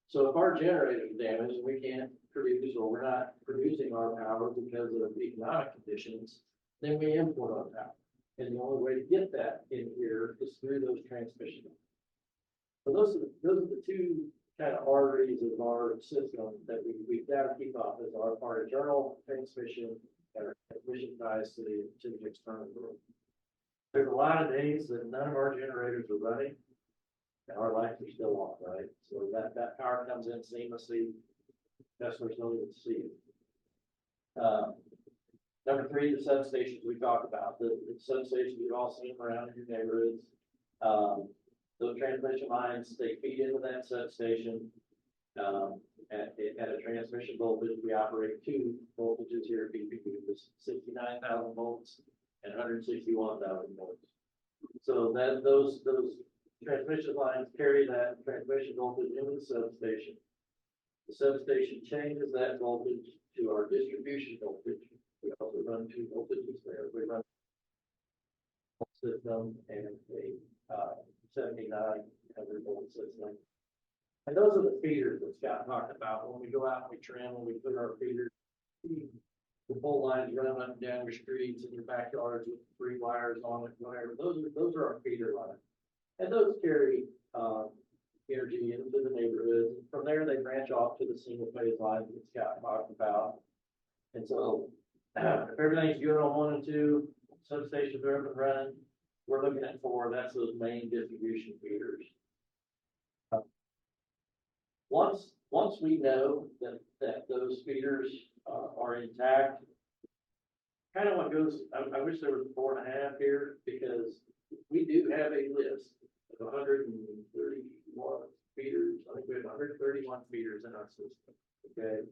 So if our generator is damaged and we can't produce, or we're not producing our power because of economic conditions, then we import our power. And the only way to get that in here is through those transmission lines. So those are the 2 kind of arteries of our system that we've got to keep up as our part of internal transmission and our transmission ties to the external world. There's a lot of days that none of our generators are running and our lights are still off, right? So that power comes in seamlessly. Customers don't even see it. Number 3, the substations we talked about. The substations you've all seen around in your neighborhoods. Those transmission lines, they feed into that substation at a transmission voltage. We operate 2 voltages here at BPU, 69,000 volts and 161,000 volts. So that those transmission lines carry that transmission voltage into the substation. The substation changes that voltage to our distribution voltage. We also run 2 voltages there. We run a system and a 7900 volt system. And those are the feeders that Scott talked about. When we go out and we trim, when we put our feeders, the pole lines running up and down your streets in your backyards with 3 wires on it, whatever. Those are our feeder lines. And those carry energy into the neighborhood. From there, they branch off to the single phase lines that Scott talked about. And so if everything's good on 1 and 2, substations are up and running, we're looking at 4. That's those main distribution feeders. Once we know that those feeders are intact, kind of what goes, I wish there was 4.5 here, because we do have a list of 131 feeders. I think we have 131 feeders in our system. Okay.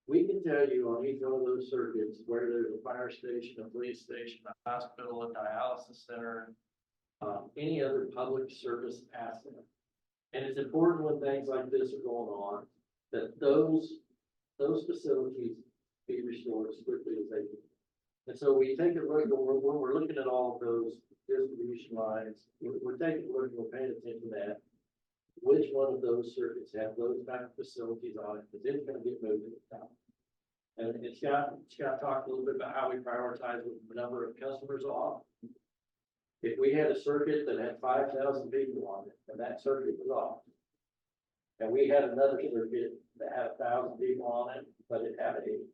We can tell you on each one of those circuits where there's a fire station, a police station, a hospital, a dialysis center, any other public service asset. And it's important when things like this are going on that those facilities be restored as quickly as they can. And so we take a look when we're looking at all of those distribution lines, we're taking a look, we're paying attention to that. Which one of those circuits have those kind of facilities on it, because it's gonna get moved at the top. And Scott talked a little bit about how we prioritize the number of customers off. If we had a circuit that had 5,000 people on it, and that circuit was off. And we had another circuit that had 1,000 people on it, but it had a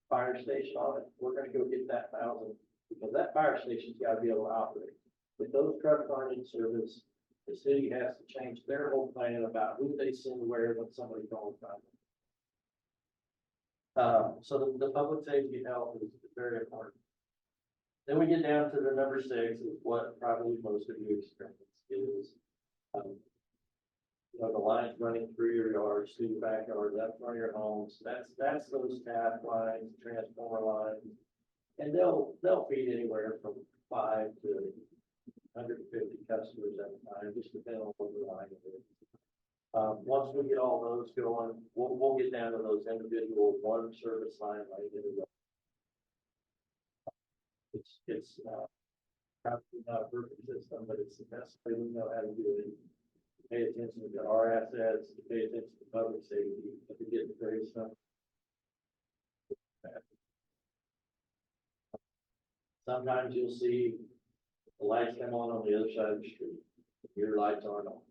fire station on it, we're gonna go get that 1,000, because that fire station's gotta be able to operate. If those trucks aren't in service, the city has to change their whole plan about who they send where when somebody calls them. So the public safety and health is very important. Then we get down to the number 6, is what probably most of you experience is, you know, the lines running through your yards, through your backyard, up front of your homes. That's those tap lines, transformer lines, and they'll feed anywhere from 5 to 150 customers at a time, just depending on what the line is. Once we get all those going, we'll get down to those individual one service line like it. It's probably not a perfect system, but it's the best way we know how to do it. Pay attention to our assets, pay attention to public safety, to get the great stuff. Sometimes you'll see the lights come on the other side of the street. Your lights aren't on.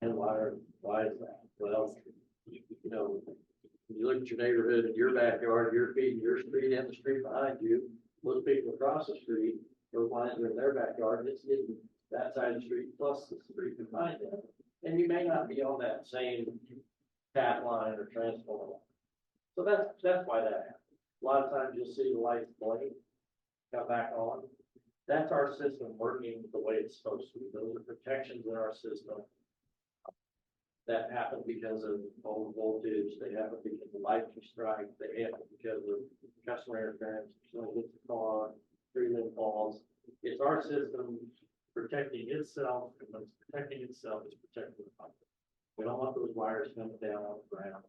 And why is that? Well, you know, when you look at your neighborhood and your backyard, you're feeding your street and the street behind you. Most people across the street, those lines are in their backyard, and it's getting that side of the street plus the street behind them. And you may not be on that same tap line or transformer line. So that's why that happens. A lot of times you'll see the lights blink, come back on. That's our system working the way it's supposed to be. Those are protections in our system that happen because of low voltage. They happen because of lightning strike. They happen because of customer interference. Someone hits the car, tree limb falls. It's our system protecting itself, and when it's protecting itself, it's protecting the public. We don't want those wires coming down on the ground.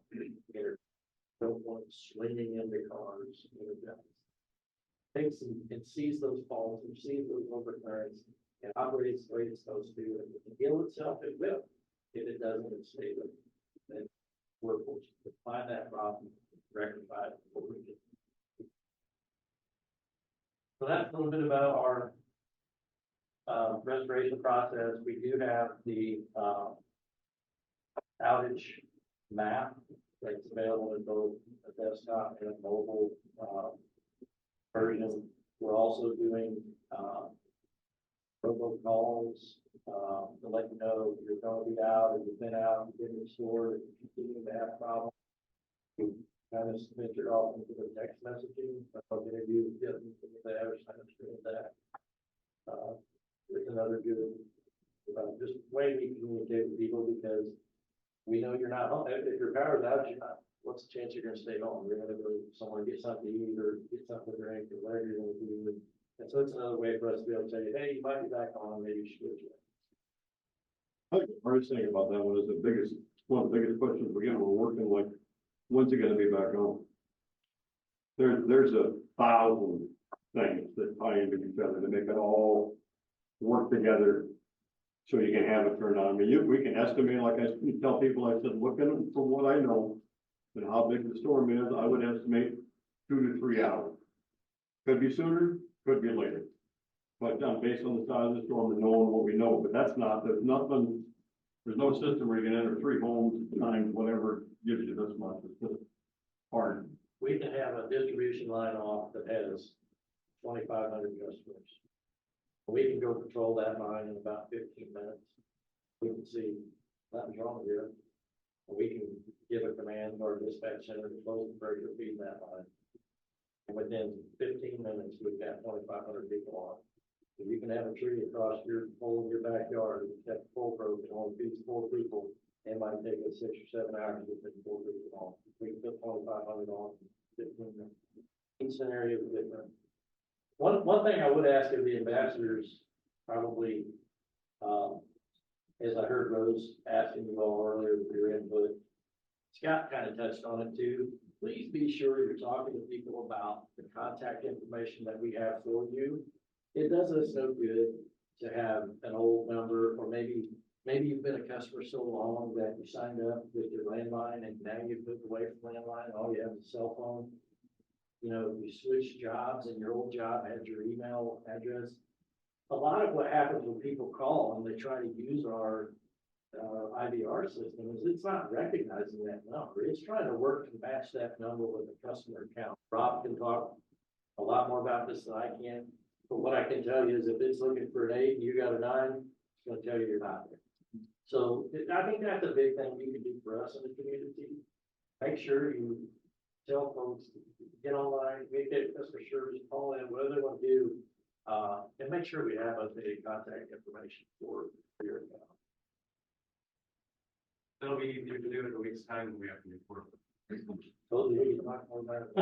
Don't want them swinging into cars. Takes and sees those falls and sees those overturns and operates the way it's supposed to. And the heal itself, it will. If it doesn't, it's stable. Then we're fortunate to find that problem, rectify it. So that's a little bit about our restoration process. We do have the outage map that's available in both a desktop and a mobile version. We're also doing robocalls to let you know if you're going to be out or you've been out and been restored and you continue to have problems. We kind of submit your off into the text messaging. I'll get you get that or sign up to that. There's another good just way we communicate with people, because we know you're not home. If your power's out, you're not. What's the chance you're going to stay home? You're going to go somewhere, get something to eat or get something to drink or whatever you're going to do. And so it's another way for us to be able to tell you, hey, you might be back on, maybe you should do it. I think the hardest thing about that one is one of the biggest questions we get when we're working, like, when's it gonna be back on? There's 1,000 things that tie into each other to make it all work together so you can have it turned on. I mean, we can estimate, like I tell people, I said, look at it from what I know and how big the storm is, I would estimate 2 to 3 hours. Could be sooner, could be later. But based on the size of the storm and knowing what we know, but there's no system where you can enter 3 homes times whatever gives you this much. It's just hard. We can have a distribution line off that has 2,500 customers. We can go patrol that line in about 15 minutes. We can see nothing's wrong here. We can give a command to our dispatch center to close the breaker, feed that line. And within 15 minutes, we've got 2,500 people on. If you can have a tree across your whole your backyard, and have full broken, only feeds 4 people, it might take us 6 or 7 hours to put 4 people on. We can put 2,500 on 15 minutes. Each scenario is different. One thing I would ask of the ambassadors, probably, as I heard Rose asking you all earlier for your input, Scott kind of touched on it too. Please be sure you're talking to people about the contact information that we have for you. it does us no good to have an old number, or maybe you've been a customer so long that you signed up with your landline and now you've moved away from landline, all you have is a cell phone. You know, you switch jobs and your old job had your email address. A lot of what happens when people call and they try to use our IVR system is it's not recognizing that number. It's trying to work to match that number with a customer account. Rob can talk a lot more about this than I can, but what I can tell you is if it's looking for an 8 and you got a 9, it's gonna tell you you're not there. So I think that's a big thing you can do for us in the community. Make sure you tell folks, get online, make it customer service, call in, whatever they want to do. And make sure we have updated contact information for your account. It'll be easier to do in a week's time when we have to report. Told you we could talk more about it.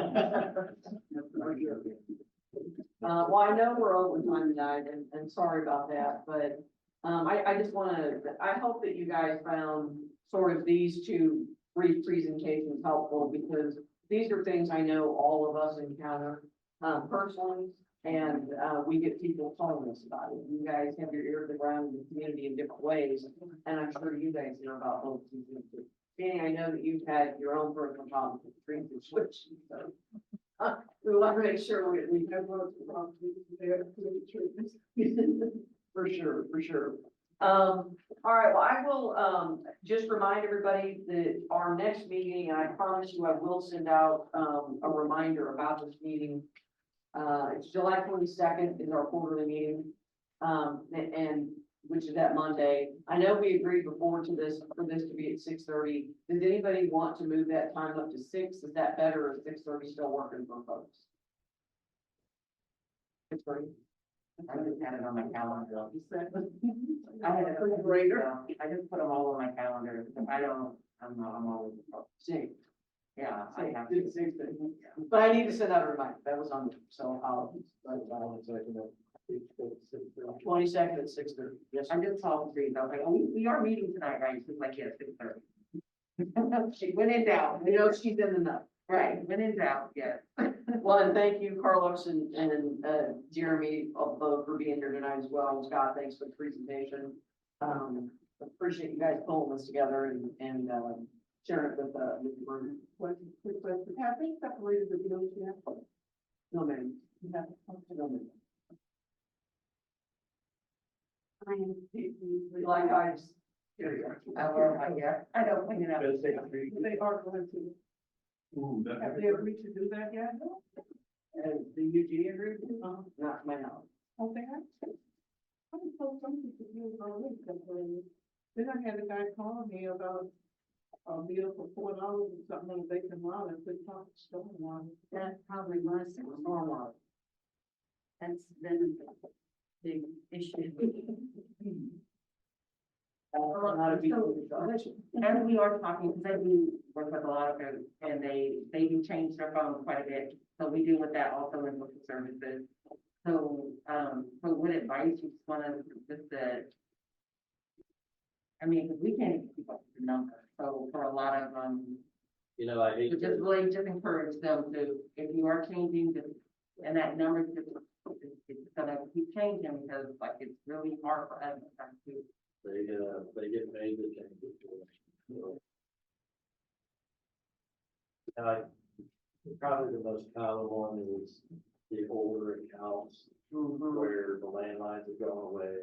Well, I know we're over time tonight, and sorry about that, but, I just I hope that you guys found sort of these two brief presentations helpful, because these are things I know all of us encounter, personally, and, we get people calling us about it. You guys have your ear to the ground in the community in different ways, and I'm sure you guys hear about those things too. Danny, I know that you've had your own personal problems with dreams and switch, so. We want to make sure we have those problems there. For sure, for sure. All right, well, I will, just remind everybody that our next meeting, and I promise you, I will send out, a reminder about this meeting. It's July 22nd is our quarterly meeting, and which is that Monday. I know we agreed before for this to be at 6:30. Does anybody want to move that time up to 6? Is that better, or is 6:30 still working for folks? 6:30? I just had it on my calendar. I had a refrigerator. I just put them all on my calendar. If I don't, I'm always. Six. Yeah, I have. Six, 6:30. But I need to send out a reminder. That was on, so I'll, 22nd at 6:30. Yes, I just called Steve. I was like, oh, we are meeting tonight, right? She's like, yeah, 6:30. She went in doubt. you know, she's in the know. Right, when in doubt, yes. Well, and thank you, Carlos and Jeremy, both for being here tonight as well. Scott, thanks for the presentation. Appreciate you guys pulling this together and sharing it with the room. Quick question, have they separated the bills yet? No, ma'am. No. No, ma'am. I Like I just, here you are. Yeah, I don't clean it up. They are going to, Ooh, that- have they agreed to do that yet? And the UG agreed? Not to my knowledge. Oh, they have? I was told some people do it already, because then I had a guy calling me about a bill for $4 or something, and they can run it, they talk stormwater. That probably was normal. That's been a big issue. Not a big And we are talking, because I do work with a lot of them, and they do change their phone quite a bit, so we deal with that also in local services. So, what advice you just want to, I mean, because we can't even keep up with the number, so for a lot of, You know, I hate so just to, really just encourage them to, if you are changing, just, and that number just, it's gonna keep changing, because like, it's really hard for us to. they get paid to change it. So, and probably the most common one is the older accounts where the landlines have gone away.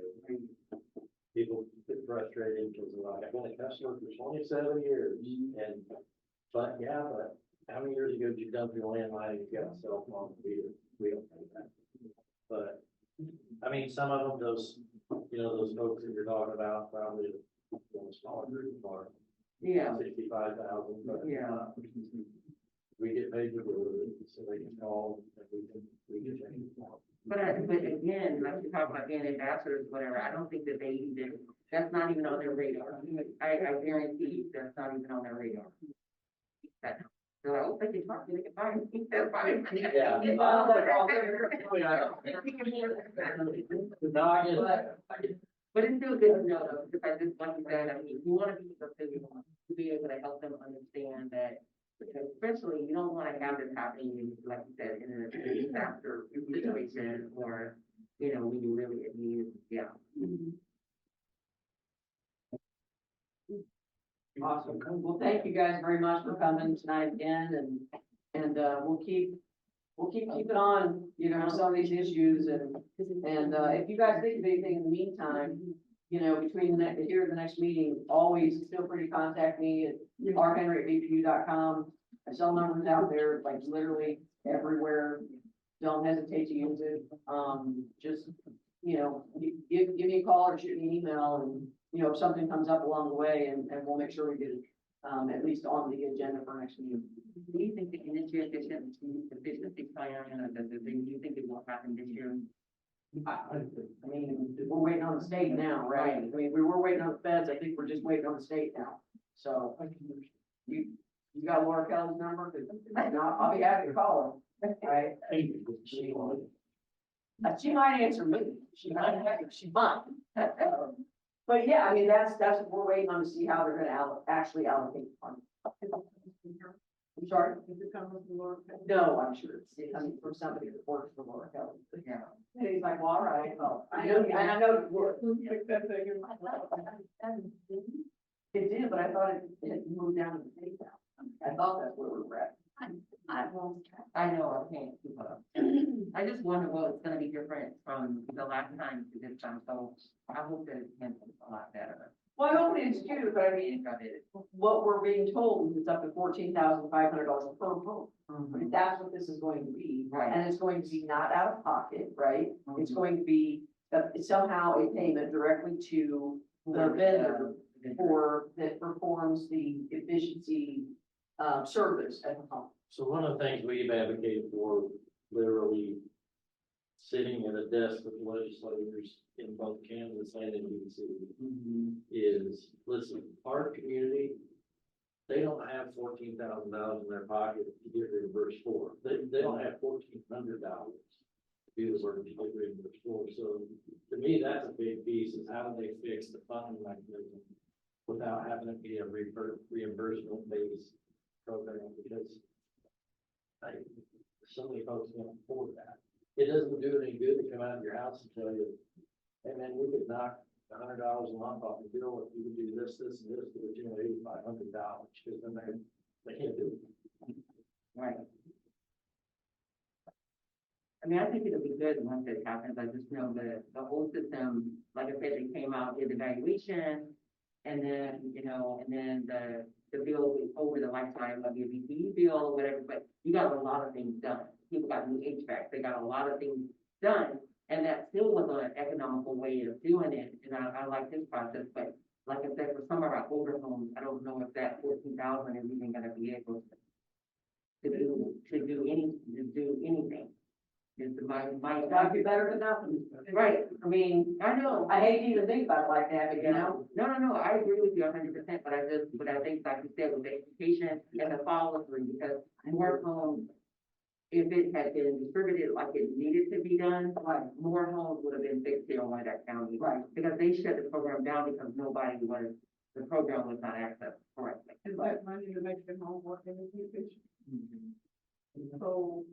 People get frustrated because they're like, I've been a customer for 27 years, and, but how many years ago did you dump your landline and you got a cell phone? We don't pay that. But, I mean, some of them, those folks that you're talking about, probably a smaller group are Yeah. 65,000, but Yeah. we get paid to do it, so they can call and we can change it. But again, like you talk about being ambassadors, whatever, I don't think that they even, that's not even on their radar. I guarantee you, that's not even on their radar. They're like, oh, they can talk, they can find me, that's fine. Yeah. No, I get it. But it's still good to know though, because I just, like you said, I mean, you want to be able to be able to help them understand that, because especially you don't want to have this happening, like you said, in a disaster situation, or you know, when you really need, yeah. Awesome. Well, thank you guys very much for coming tonight again and we'll keep keeping on, you know, some of these issues and if you guys think of anything in the meantime, you know, between here and the next meeting, always feel free to contact me at rhenry@bpu.com. My cell number's out there, like literally everywhere. Don't hesitate to use it. Just, you know, give me a call or shoot me an email and, you know, if something comes up along the way and we'll make sure we get it, at least on the agenda for next meeting. Do you think the energy efficiency plan, do you think it will happen this year? I mean, we're waiting on the state now, right? I mean, we were waiting on the feds. I think we're just waiting on the state now. So you got Laura Kelly's number? 'Cause I'll be happy to call her, right? She might answer me. She might. But yeah, I mean, that's what we're waiting on to see how they're gonna actually allocate the funds. I'm sorry? Is it coming from Laura? No, I'm sure it's coming from somebody that works for Laura Kelly. Yeah. And he's like, well, all right, well, I know it worked. Pick that thing in. It did, but I thought it moved down to the state now. I thought that's where we were at. I know, I can't keep up. I just wonder what it's gonna be different from the last time to this time, so I hope that it's handled a lot better. Well, I hope it is too, but I mean, what we're being told is it's up to $14,500 per home. That's what this is going to be. Right. And it's going to be not out of pocket, right? It's going to be somehow a payment directly to the vendor that performs the efficiency service at the home. So one of the things we've advocated for, literally sitting at a desk with legislators in both Kansas and in DC, is, listen, our community, they don't have $14,000 in their pocket to get reimbursed for. They don't have $1,400 to do the work to get reimbursed for. So to me, that's a big piece, is how do they fix the funding mechanism without having it be a reimbursement based program, because so many folks can't afford that. It doesn't do any good to come out of your house and tell you, hey man, we could knock $100 a month off the bill if you could do this, this, and this to the tune of $8,500, because then they can't do it. Right. I mean, I think it'll be good once it happens. I just know that the whole system, like I said, they came out with evaluation, and then, you know, and then the bill was over the lifetime of your BPE bill or whatever, but you got a lot of things done. People got new HVAC, they got a lot of things done, and that still was an economical way of doing it, and I like this process, but like I said, for some of our older homes, I don't know if that 14,000 is even gonna be able to do anything. It's That'd be better than nothing. right, I mean, I know, I hate to even think about it like that, but you know, No, I agree with you 100%, but I think, like you said, with the education and the follow through, because more homes, if it had been distributed like it needed to be done, like more homes would have been fixed here in Wyandotte County. Right. Because they shut the program down because the program was not accessed correctly. Is that money to make them homework and education? So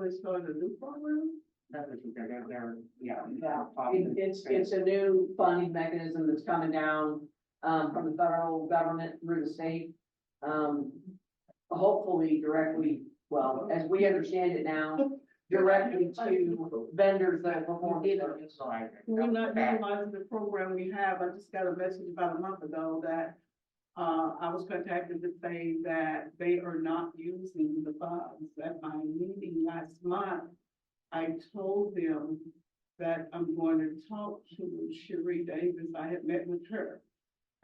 they started a new program? That's what she said, yeah. It's a new funding mechanism that's coming down, from the federal government through the state. Hopefully directly, well, as we understand it now, directly to vendors that perform service. We're not utilizing the program we have. I just got a message about a month ago that I was contacted to say that they are not using the funds. At my meeting last month, I told them that I'm going to talk to Cherie Davis. I had met with her.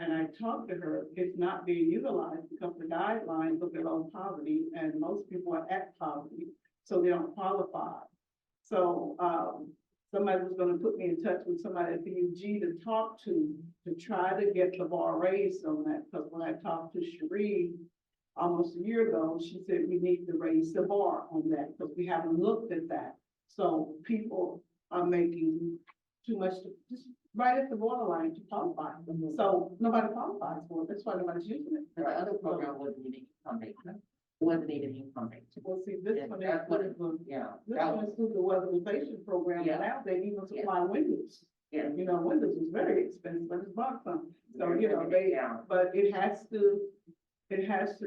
And I talked to her, it's not being utilized because the guidelines are below poverty and most people are at poverty, so they don't qualify. So, somebody was gonna put me in touch with somebody at BUG to talk to try to get the bar raised on that, because when I talked to Cherie almost a year ago, she said we need to raise the bar on that, because we haven't looked at that. So people are making too much, just right at the borderline to qualify. So nobody qualifies for it, that's why nobody's using it. The other program wasn't unique foundation. wasn't even income-based. Well, see, this Yeah, one that's what is, Yeah, this that one was, is through the weatherization program, Yeah. and now they even supply windows. yeah. You know, windows is very expensive, but it's bought some, so, you know, they, Yeah. but it has to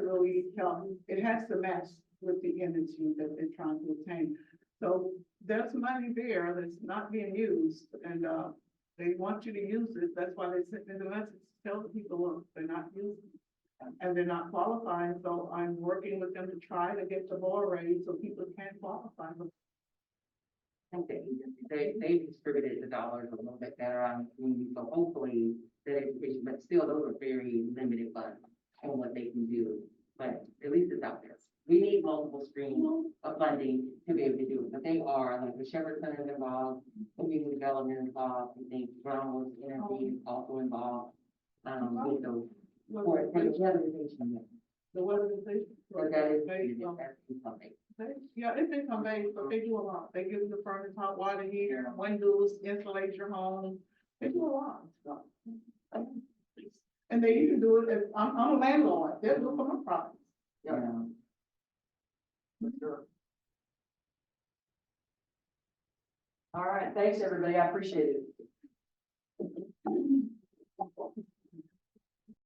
really help, it has to match with the energy that they're trying to attain. So there's money there that's not being used, and, they want you to use it, that's why they sent in the message, tell the people, look, they're not using it. And they're not qualifying, so I'm working with them to try to get the bar raised so people can qualify. I think they distributed the dollars a little bit better on the community, so hopefully that education, but still those are very limited funds on what they can do. But at least it's out there. We need multiple streams of funding to be able to do it, but they are, like the Shepherd Center is involved, community development involved, I think Groundworks Energy is also involved. With those, for the weatherization, The weatherization. but that is, They, that's something. yeah, it's income based, but they do a lot. They give you the furnace, hot water heater, windows, insulate your home. They do a lot of stuff. And they even do it, if, I'm a landlord, they'll do it for my property. Yeah. For sure. All right, thanks, everybody. I appreciate it.